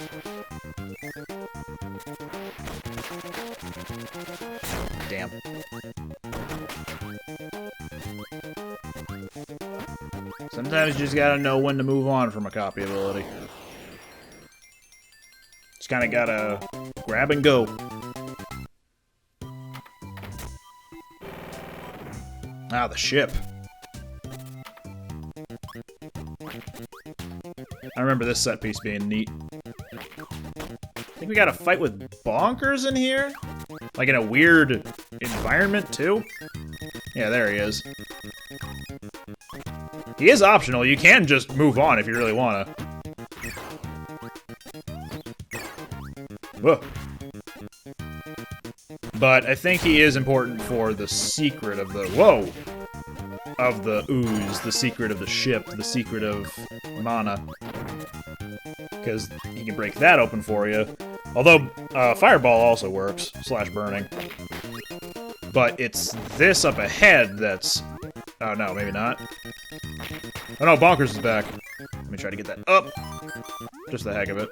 Damn. Sometimes you just gotta know when to move on from a copy ability. Just kinda gotta grab and go. Ah, the ship. I remember this set piece being neat. I think we got a fight with Bonkers in here? Like in a weird environment, too? Yeah, there he is. He is optional. You can just move on if you really want to. Whoa. But I think he is important for the secret of the... Whoa! Of the ooze, the secret of the ship, the secret of mana. Because he can break that open for you. Although, Fireball also works, / burning. But it's this up ahead that's... Oh, no, maybe not. Oh, no, Bonkers is back. Let me try to get that up. Just the heck of it.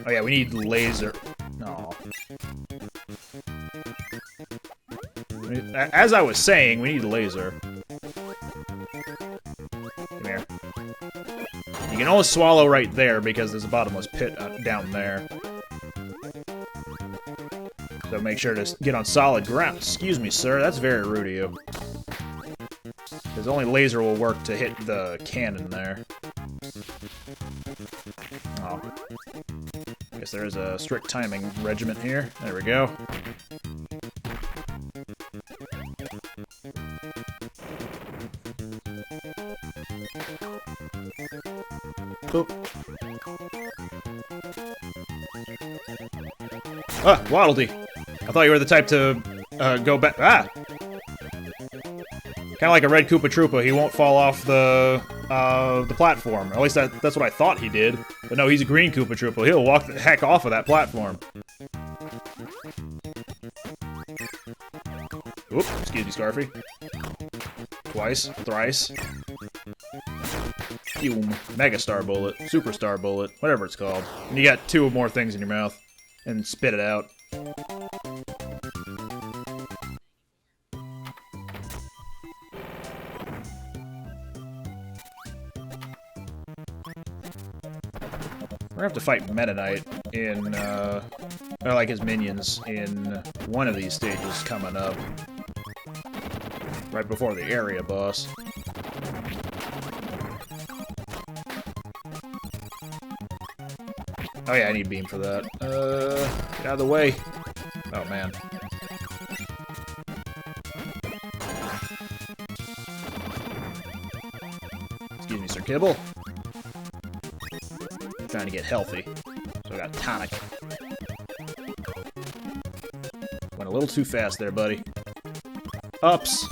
Oh, yeah, we need laser. No. As I was saying, we need laser. Come here. You can only swallow right there because there's a bottomless pit down there. So make sure to get on solid ground. Excuse me, sir. That's very rude of you. Because only laser will work to hit the cannon there. Oh. Guess there is a strict timing regiment here. There we go. Boop. Ah, Waddle Dee. I thought you were the type to go back. Ah! Kind of like a red Koopa Troopa, he won't fall off the platform. Or at least that's what I thought he did. But no, he's a green Koopa Troopa. He'll walk the heck off of that platform. Oop, excuse me, Scarfy. Twice, thrice. Fume. Mega Star Bullet, Super Star Bullet, whatever it's called. And you got 2 more things in your mouth. And spit it out. We're gonna have to fight Meta Knight in, or like his minions in one of these stages coming up. Right before the area boss. Oh yeah, I need beam for that. Get out of the way. Oh man. Excuse me, Sir Kibble. I'm trying to get healthy. So I got tonic. Went a little too fast there, buddy. Ups.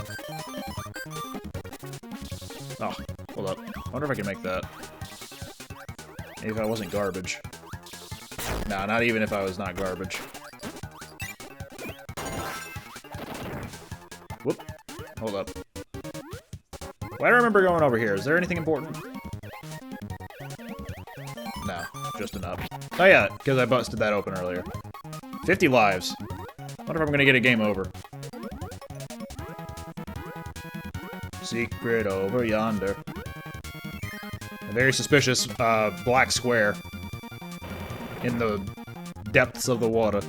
Oh, hold up. I wonder if I can make that. If I wasn't garbage. No, not even if I was not garbage. Whoop. Hold up. Well, I remember going over here. Is there anything important? No, just an up. Oh yeah, because I busted that open earlier. 50 lives. Wonder if I'm gonna get a game over. Secret over yonder. A very suspicious black square in the depths of the water.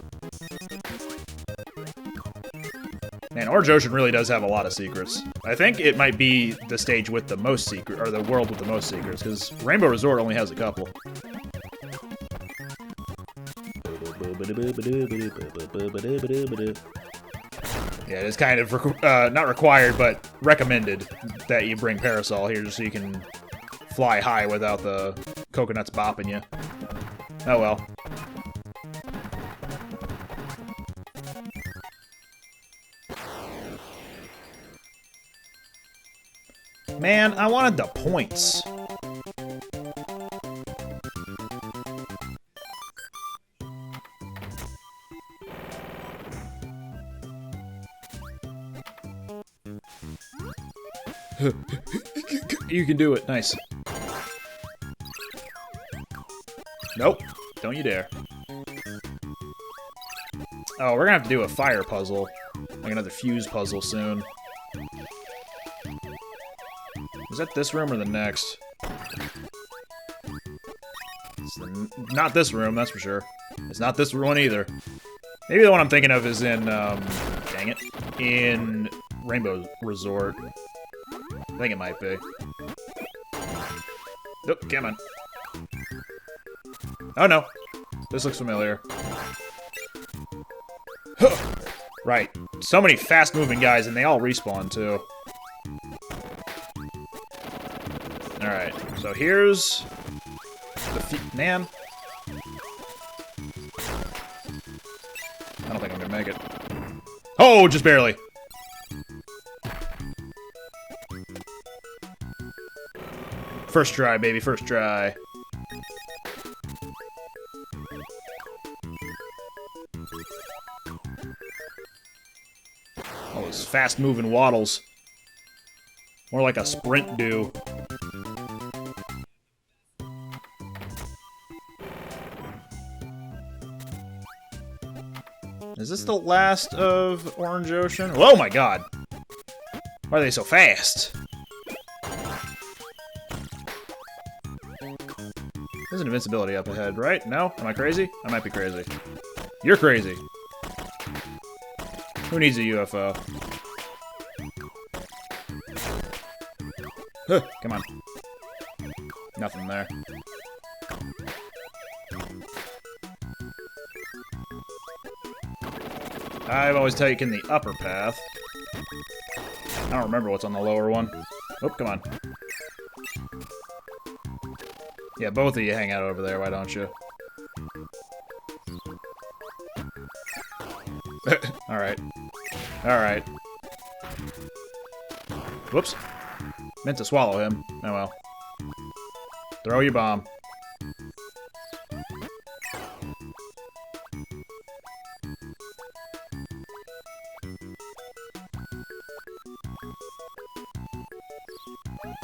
Man, Orange Ocean really does have a lot of secrets. I think it might be the stage with the most secret, or the world with the most secrets, because Rainbow Resort only has a couple. Yeah, it is kind of, not required, but recommended that you bring Parasol here just so you can fly high without the coconuts bopping you. Oh well. Man, I wanted the points. You can do it. Nice. Nope. Don't you dare. Oh, we're gonna have to do a fire puzzle. Like another fuse puzzle soon. Is that this room or the next? It's not this room, that's for sure. It's not this one either. Maybe the one I'm thinking of is in, dang it, in Rainbow Resort. I think it might be. Nope, come on. Oh no, this looks familiar. Huh. Right, so many fast-moving guys, and they all respawn too. Alright, so here's the man. I don't think I'm gonna make it. Oh, just barely. First try, baby, first try. All those fast-moving waddles. More like a sprint do. Is this the last of Orange Ocean? Oh my god! Why are they so fast? There's an invincibility up ahead, right? No? Am I crazy? I might be crazy. You're crazy. Who needs a UFO? Huh, come on. Nothing there. I've always taken the upper path. I don't remember what's on the lower one. Oh, come on. Yeah, both of you hang out over there, why don't you? Alright. Alright. Whoops. Meant to swallow him. Oh well. Throw your bomb.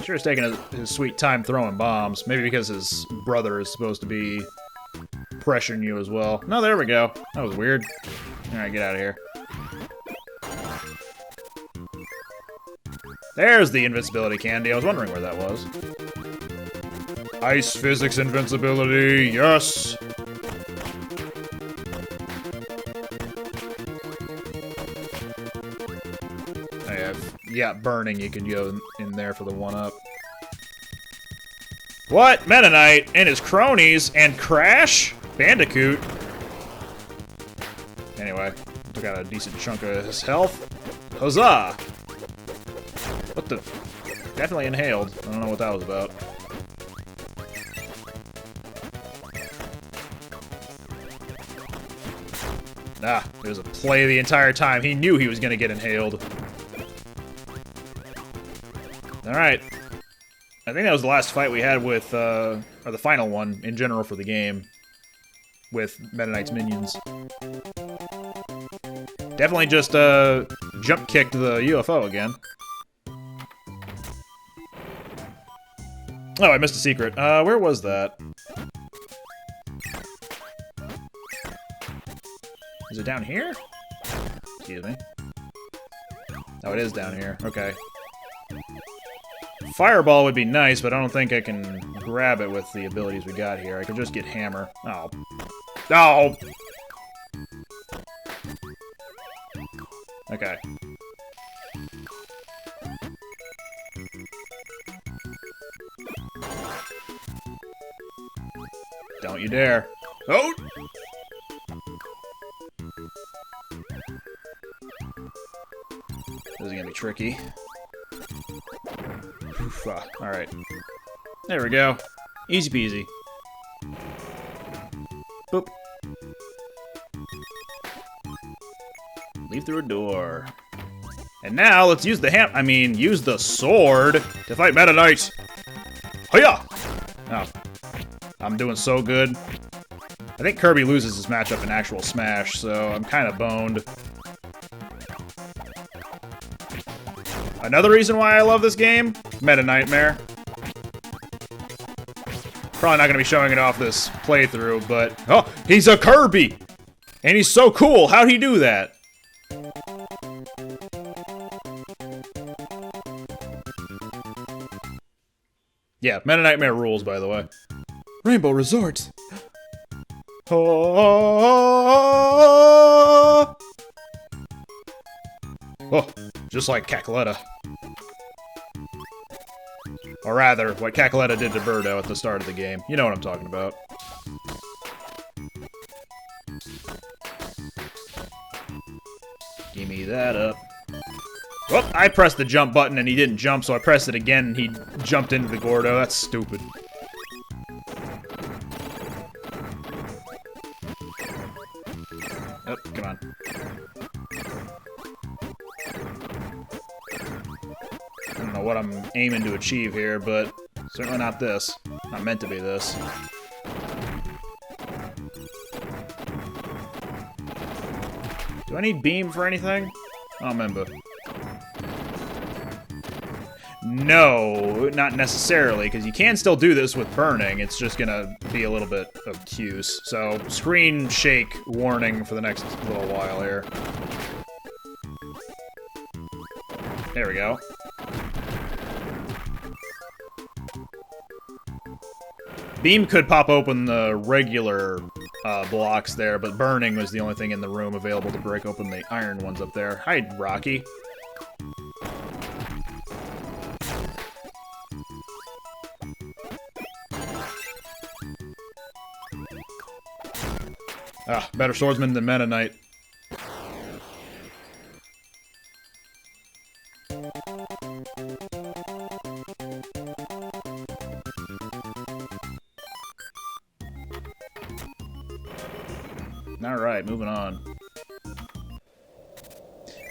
Sure is taking his sweet time throwing bombs. Maybe because his brother is supposed to be pressuring you as well. No, there we go. That was weird. Alright, get out of here. There's the invincibility candy. I was wondering where that was. Ice physics invincibility, yes! Yeah, burning, you can go in there for the 1-up. What? Meta Knight and his cronies and Crash? Bandicoot? Anyway, took out a decent chunk of his health. Huzzah! What the? Definitely inhaled. I don't know what that was about. Ah, there was a play the entire time. He knew he was gonna get inhaled. Alright. I think that was the last fight we had with or the final one in general for the game, with Meta Knight's minions. Definitely just jump kicked the UFO again. Oh, I missed a secret. Where was that? Is it down here? Excuse me. Oh, it is down here. Okay. Fireball would be nice, but I don't think I can grab it with the abilities we got here. I could just get hammer. Oh. Oh! Okay. Don't you dare. Oh! This is gonna be tricky. Alright. There we go. Easy peasy. Boop. Leave through a door. And now, let's use the use the sword to fight Meta Knight! Hiya! Oh. I'm doing so good. I think Kirby loses this matchup in actual Smash, so I'm kind of boned. Another reason why I love this game? Meta Nightmare. Probably not going to be showing it off this playthrough, but... Oh, he's a Kirby! And he's so cool! How'd he do that? Yeah, Meta Nightmare rules, by the way. Rainbow Resort! Oh, just like Cackletta. Or rather, what Cackletta did to Birdo at the start of the game. You know what I'm talking about. Give me that up. Oh, I pressed the jump button and he didn't jump, so I pressed it again and he jumped into the Gordo. That's stupid. Oh, come on. I don't know what I'm aiming to achieve here, but certainly not this. Not meant to be this. Do I need beam for anything? I don't remember. No, not necessarily, because you can still do this with burning. It's just gonna be a little bit obtuse. So, screen shake warning for the next little while here. There we go. Beam could pop open the regular blocks there, but burning was the only thing in the room available to break open the iron ones up there. Hi, Rocky. Ah, better swordsman than Meta Knight. Alright, moving on.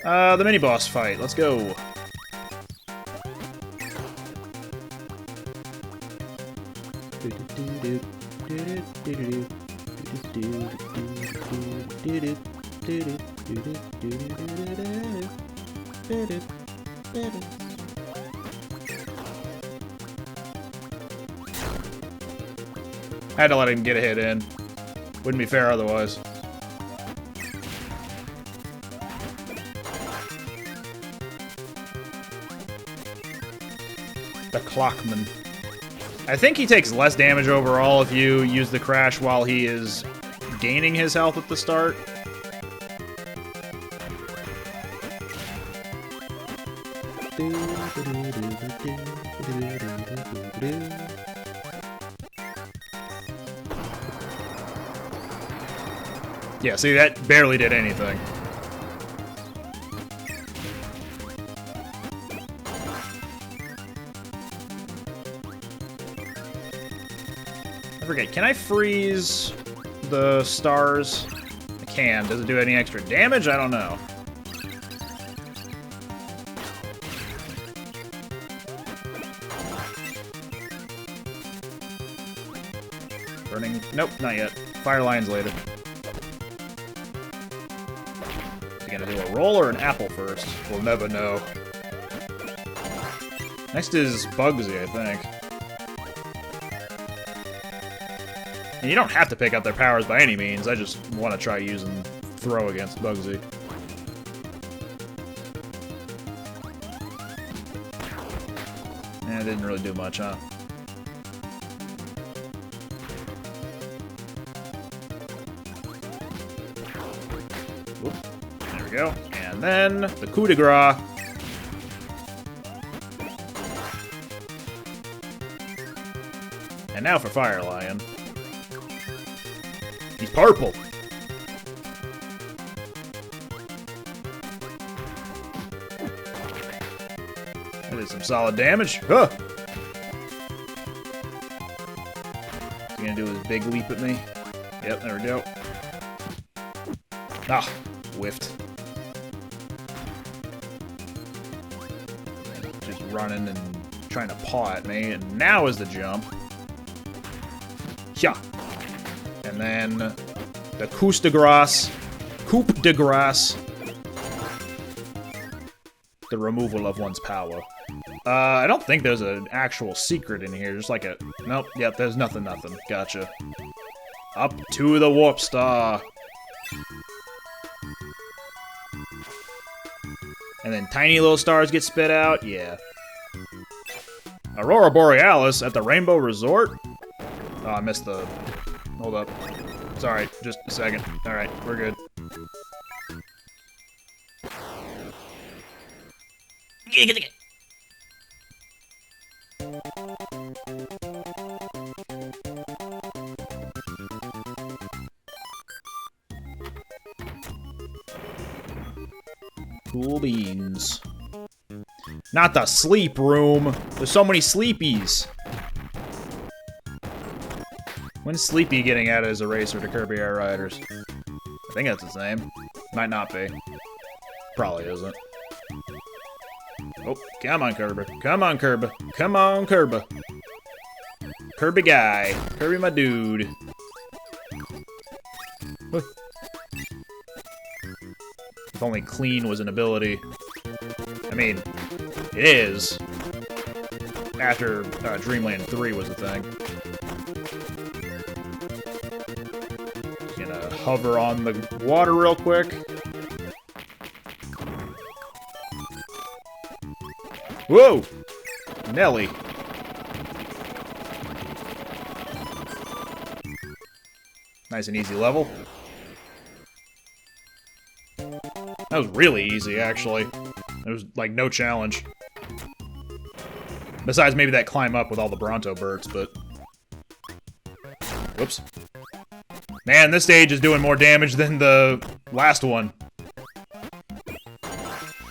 The mini-boss fight. Let's go. Had to let him get a hit in. Wouldn't be fair otherwise. The Clockman. I think he takes less damage overall if you use the crash while he is gaining his health at the start. Yeah, see, that barely did anything. I forget, can I freeze the stars? I can. Does it do any extra damage? I don't know. nope, not yet. Fire Lions later. Is he gonna do a roll or an apple first? We'll never know. Next is Bugsy, I think. And you don't have to pick up their powers by any means. I just want to try using throw against Bugsy. It didn't really do much, huh? Whoop. There we go. And then the coup de grace. And now for Fire Lion. He's purple. That is some solid damage. Huh. Is he gonna do his big leap at me? Yep, there we go. Ah, whiffed. Just running and trying to paw at me, and now is the jump. Yeah. And then the coup de grace. The removal of one's power. I don't think there's an actual secret in here. Just like a... Nope, yep, there's nothing. Gotcha. Up to the warp star. And then tiny little stars get spit out? Yeah. Aurora Borealis at the Rainbow Resort? Oh, I missed the... Hold up. Sorry, just a second. Alright, we're good. Cool beans. Not the sleep room. There's so many sleepies. When's Sleepy getting added as a racer to Kirby Air Riders? I think that's his name. Might not be. Probably isn't. Oh, come on, Kirby. Come on, Kirby. Come on, Kirby. Kirby guy. Kirby my dude. If only clean was an ability. I mean, it is. After Dreamland 3 was a thing. Just gonna hover on the water real quick. Whoa! Nelly. Nice and easy level. That was really easy, actually. There was, like, no challenge. Besides maybe that climb up with all the Bronto birds, but... Whoops. Man, this stage is doing more damage than the last one.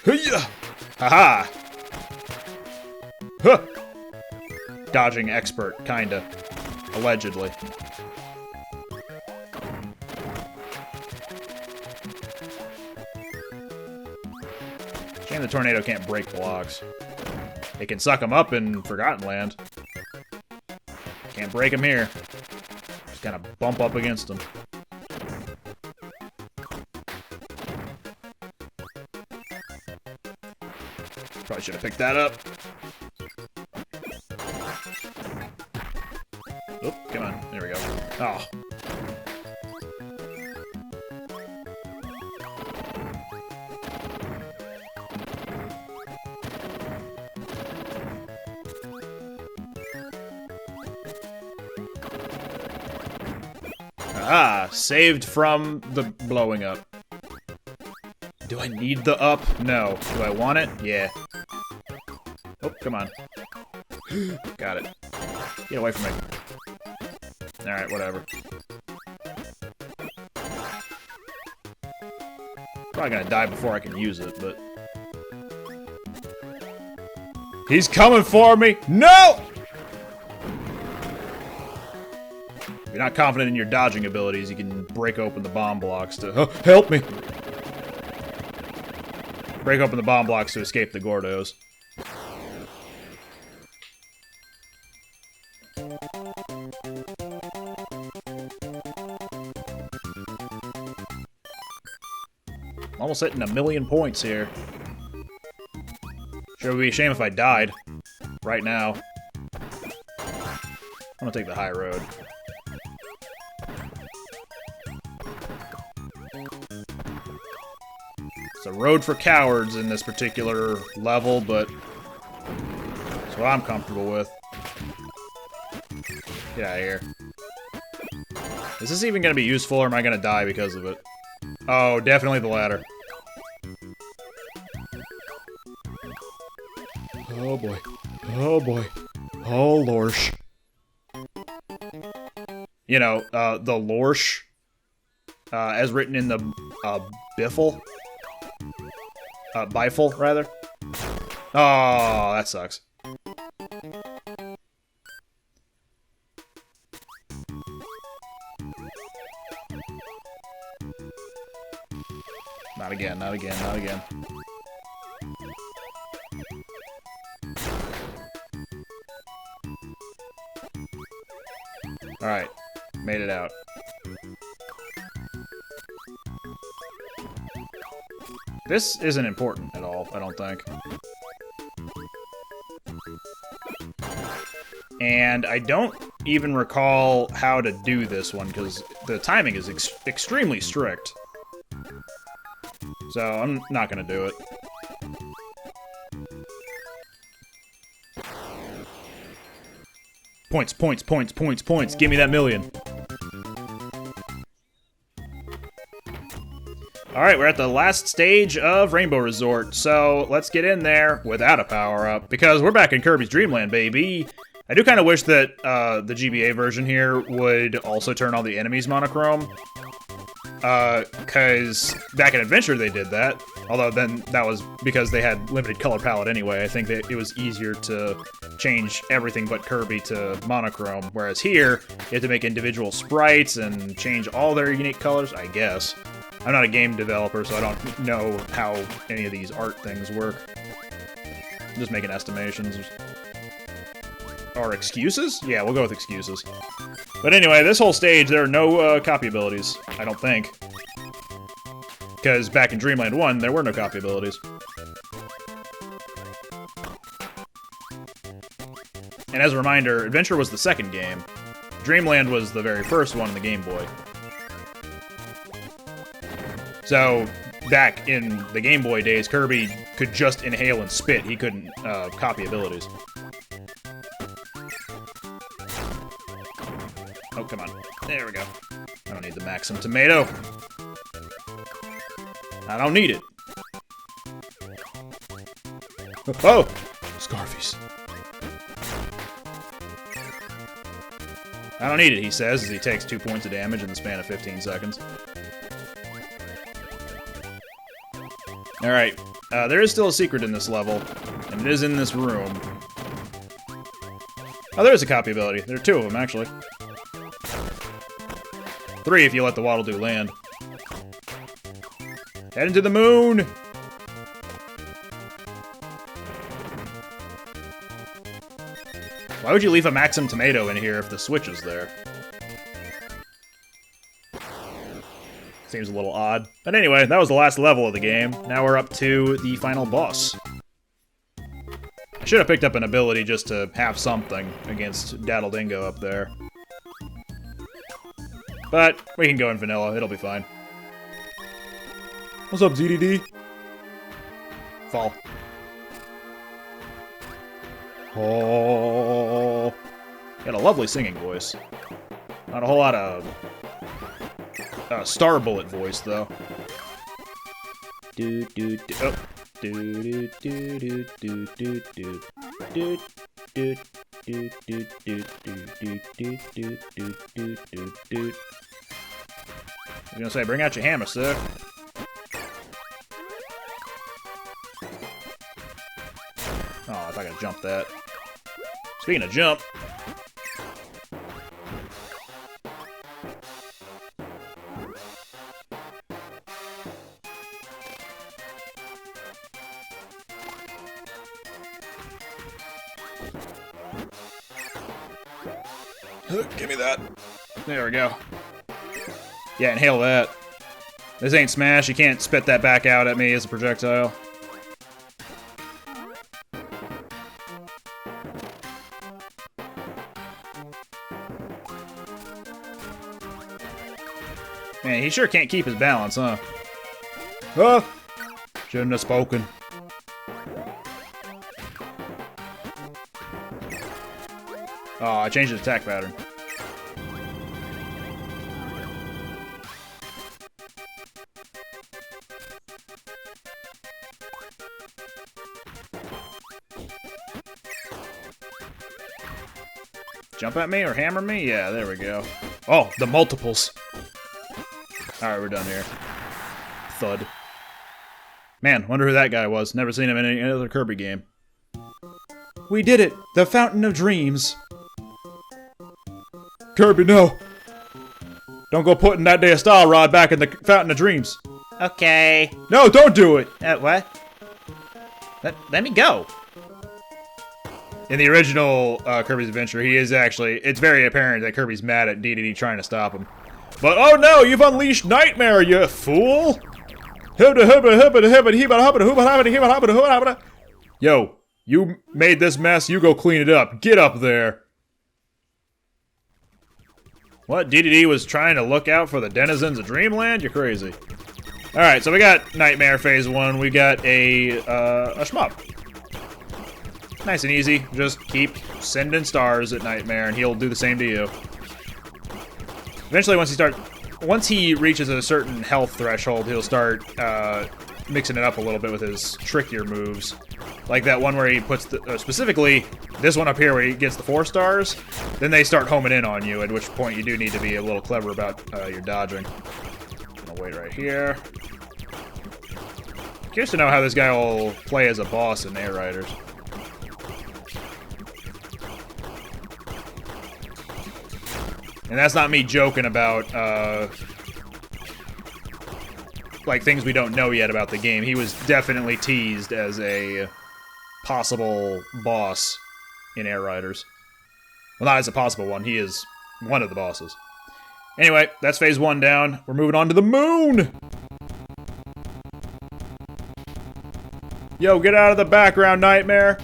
Hiya! Haha! Huh! Dodging expert, kinda. Allegedly. Shame the tornado can't break blocks. It can suck them up in Forgotten Land. Can't break them here. Just kind of bump up against them. Probably should have picked that up. Oop, come on. There we go. Oh. Ah, saved from the blowing up. Do I need the up? No. Do I want it? Yeah. Oh, come on. Got it. Get away from me. Alright, whatever. Probably gonna die before I can use it, but... He's coming for me! No! If you're not confident in your dodging abilities, you can break open the bomb blocks to... Oh, help me! Break open the bomb blocks to escape the Gordos. Almost hitting 1,000,000 points here. Sure would be a shame if I died. Right now. I'm gonna take the high road. It's a road for cowards in this particular level, but it's what I'm comfortable with. Get out of here. Is this even gonna be useful, or am I gonna die because of it? Oh, definitely the latter. Oh boy. Oh boy. Oh lorsh. You know, the lorsh, as written in the, biffle? Bifle, rather. Oh, that sucks. Not again, not again, not again. Alright, made it out. This isn't important at all, I don't think. And I don't even recall how to do this one, because the timing is extremely strict. So, I'm not gonna do it. Points, points, points, points, points. Give me that 1,000,000. Alright, we're at the last stage of Rainbow Resort, so let's get in there without a power-up, because we're back in Kirby's Dream Land, baby! I do kind of wish that the GBA version here would also turn all the enemies monochrome. Because back in Adventure they did that, although then that was because they had limited color palette anyway. I think that it was easier to change everything but Kirby to monochrome, whereas here, you have to make individual sprites and change all their unique colors, I guess. I'm not a game developer, so I don't know how any of these art things work. I'm just making estimations. Or excuses? Yeah, we'll go with excuses. But anyway, this whole stage, there are no copy abilities, I don't think. Because back in Dreamland 1, there were no copy abilities. And as a reminder, Adventure was the second game. Dreamland was the very first one in the Game Boy. So, back in the Game Boy days, Kirby could just inhale and spit. He couldn't copy abilities. Oh, come on. There we go. I don't need the Maxim Tomato. I don't need it. Oh! Scarfies. I don't need it, he says, as he takes 2 points of damage in the span of 15 seconds. Alright, there is still a secret in this level, and it is in this room. Oh, there is a copy ability. There are 2 of them, actually. 3 if you let the Waddle Doo land. Head into the moon! Why would you leave a Maxim Tomato in here if the switch is there? Seems a little odd. But anyway, that was the last level of the game. Now we're up to the final boss. I should have picked up an ability just to have something against Daddle Dingo up there. But we can go in vanilla, it'll be fine. What's up, ZDD? Fall. Oh, got a lovely singing voice. Not a whole lot of Star Bullet voice, though. Do do do. Oh. Do do do do do do do do do do do do do do do do do do. I was gonna say, bring out your hammer, sir. Oh, I thought I could jump that. Speaking of jump. Give me that. There we go. Yeah, inhale that. This ain't Smash. You can't spit that back out at me as a projectile. Man, he sure can't keep his balance, huh? Oh! Shouldn't have spoken. Oh, I changed his attack pattern. Jump at me or hammer me? Yeah, there we go. Oh, the multiples. Alright, we're done here. Thud. Man, wonder who that guy was. Never seen him in any other Kirby game. We did it! The Fountain of Dreams! Kirby, no! Don't go putting that day Star Rod back in the Fountain of Dreams. Okay. No, don't do it! What? Let me go. In the original Kirby's Adventure, he is actually... It's very apparent that Kirby's mad at DDD trying to stop him. But, oh no, you've unleashed Nightmare, you fool! Yo, you made this mess, you go clean it up. Get up there. What? DDD was trying to look out for the denizens of Dreamland? You're crazy. Alright, so we got Nightmare Phase 1. We got a shmup. Nice and easy. Just keep sending stars at Nightmare, and he'll do the same to you. Eventually, once he reaches a certain health threshold, he'll start mixing it up a little bit with his trickier moves. Like that one where he puts the, specifically, this one up here where he gets the 4 stars, then they start homing in on you, at which point you do need to be a little clever about your dodging. I'm gonna wait right here. Curious to know how this guy will play as a boss in Air Riders. And that's not me joking about, like, things we don't know yet about the game. He was definitely teased as a possible boss in Air Riders. Well, not as a possible one. He is one of the bosses. Anyway, that's Phase 1 down. We're moving on to the moon! Yo, get out of the background, Nightmare!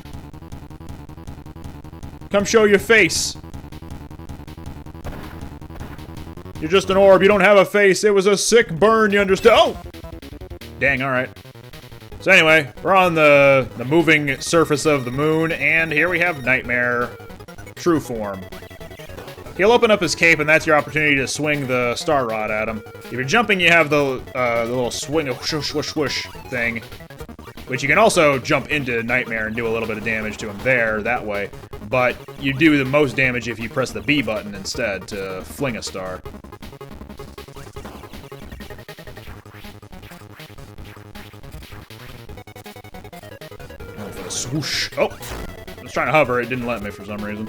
Come show your face! You're just an orb, you don't have a face. It was a sick burn, you understand? Oh! Dang, alright. So anyway, we're on the moving surface of the moon, and here we have Nightmare true form. He'll open up his cape, and that's your opportunity to swing the star rod at him. If you're jumping, you have the little swing of whoosh, whoosh, whoosh thing, which you can also jump into Nightmare and do a little bit of damage to him there, that way. But you do the most damage if you press the B button instead to fling a star. Swoosh. Oh! I was trying to hover, it didn't let me for some reason.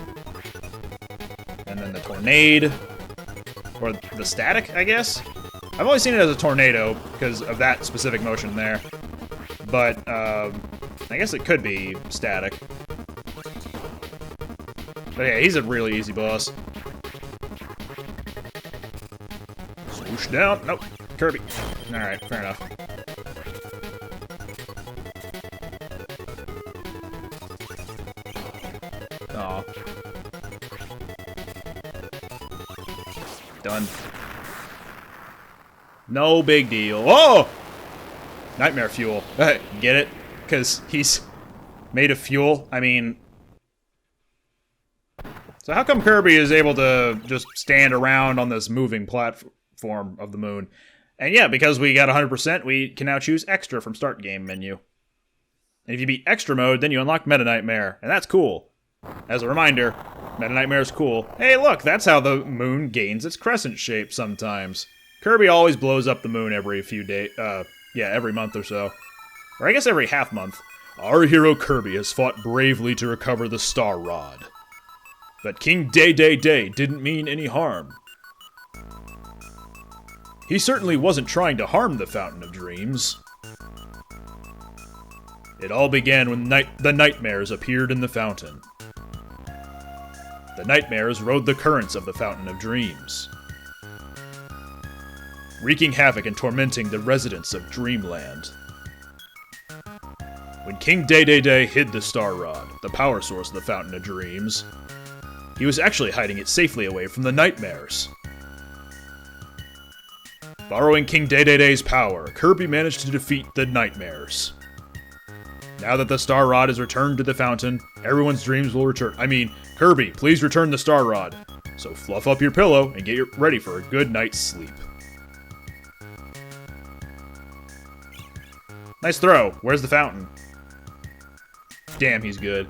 And then the tornado. Or the static, I guess? I've always seen it as a tornado because of that specific motion there. But, I guess it could be static. But yeah, he's a really easy boss. Swoosh down. Nope. Kirby. Alright, fair enough. Aw. Done. No big deal. Oh! Nightmare fuel. Get it? Because he's made of fuel? I mean... So how come Kirby is able to just stand around on this moving platform of the moon? And yeah, because we got 100%, we can now choose Extra from Start Game menu. And if you beat Extra mode, then you unlock Meta Nightmare, and that's cool. As a reminder, Meta Nightmare is cool. Hey, look, that's how the moon gains its crescent shape sometimes. Kirby always blows up the moon every few days, yeah, every month or so. Or I guess every half month. Our hero Kirby has fought bravely to recover the Star Rod. But King Day didn't mean any harm. He certainly wasn't trying to harm the Fountain of Dreams. It all began when the nightmares appeared in the fountain. The nightmares rode the currents of the Fountain of Dreams. wreaking havoc and tormenting the residents of Dreamland. When King Day hid the Star Rod, the power source of the Fountain of Dreams, he was actually hiding it safely away from the nightmares. Borrowing King Day's power, Kirby managed to defeat the nightmares. Now that the Star Rod is returned to the fountain, everyone's dreams will return. I mean, Kirby, please return the Star Rod. So fluff up your pillow and get ready for a good night's sleep. Nice throw. Where's the fountain? Damn, he's good.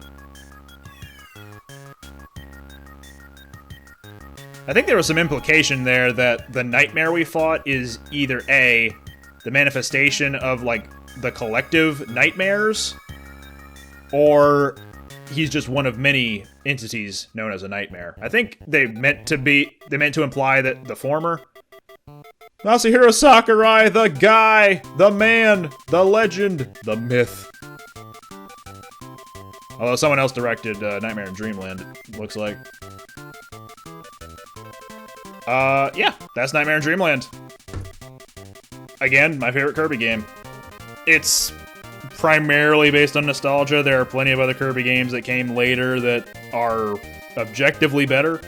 I think there was some implication there that the nightmare we fought is either A, the manifestation of, like, the collective nightmares, or he's just one of many entities known as a nightmare. I think they meant to imply that the former. Masahiro Sakurai, the guy, the man, the legend, the myth. Although someone else directed Nightmare in Dreamland, it looks like. Yeah, that's Nightmare in Dreamland. Again, my favorite Kirby game. It's primarily based on nostalgia. There are plenty of other Kirby games that came later that are objectively better.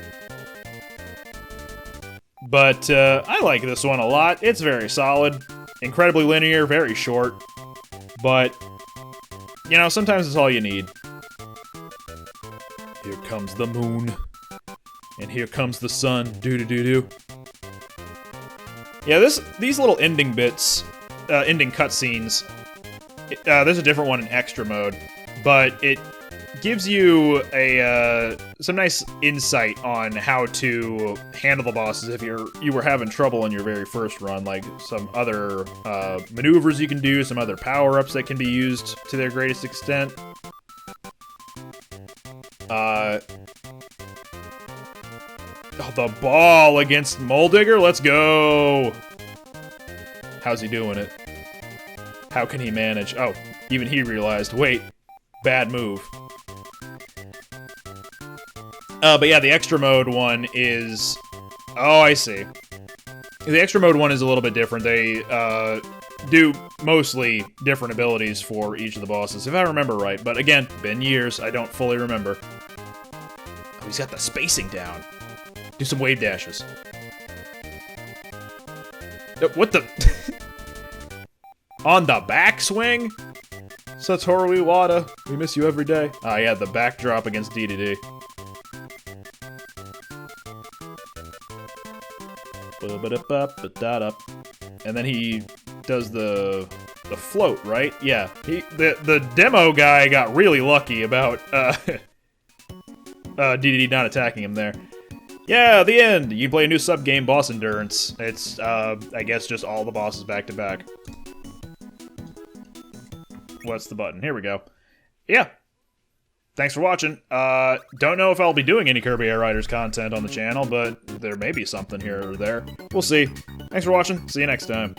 But I like this one a lot. It's very solid, incredibly linear, very short. But, you know, sometimes it's all you need. Here comes the moon. And here comes the sun. Doo-doo-doo-doo. Yeah, these little ending bits, ending cutscenes, there's a different one in extra mode, but it gives you some nice insight on how to handle the bosses if you were having trouble in your very first run, like some other maneuvers you can do, some other power-ups that can be used to their greatest extent. Oh, the ball against Moldigger? Let's go! How's he doing it? How can he manage? Oh, even he realized, wait, bad move. But yeah, the extra mode one is... Oh, I see. The extra mode one is a little bit different. They do mostly different abilities for each of the bosses, if I remember right. But again, been years, I don't fully remember. Oh, he's got the spacing down. Do some wave dashes. What the... On the backswing? Satoru Iwata, we miss you every day. Ah, yeah, the backdrop against DDD. And then he does the float, right? Yeah. The demo guy got really lucky about DDD not attacking him there. Yeah, the end! You play a new sub-game, Boss Endurance. It's, I guess just all the bosses back to back. What's the button? Here we go. Yeah. Thanks for watching. Don't know if I'll be doing any Kirby Air Riders content on the channel, but there may be something here or there. We'll see. Thanks for watching. See you next time.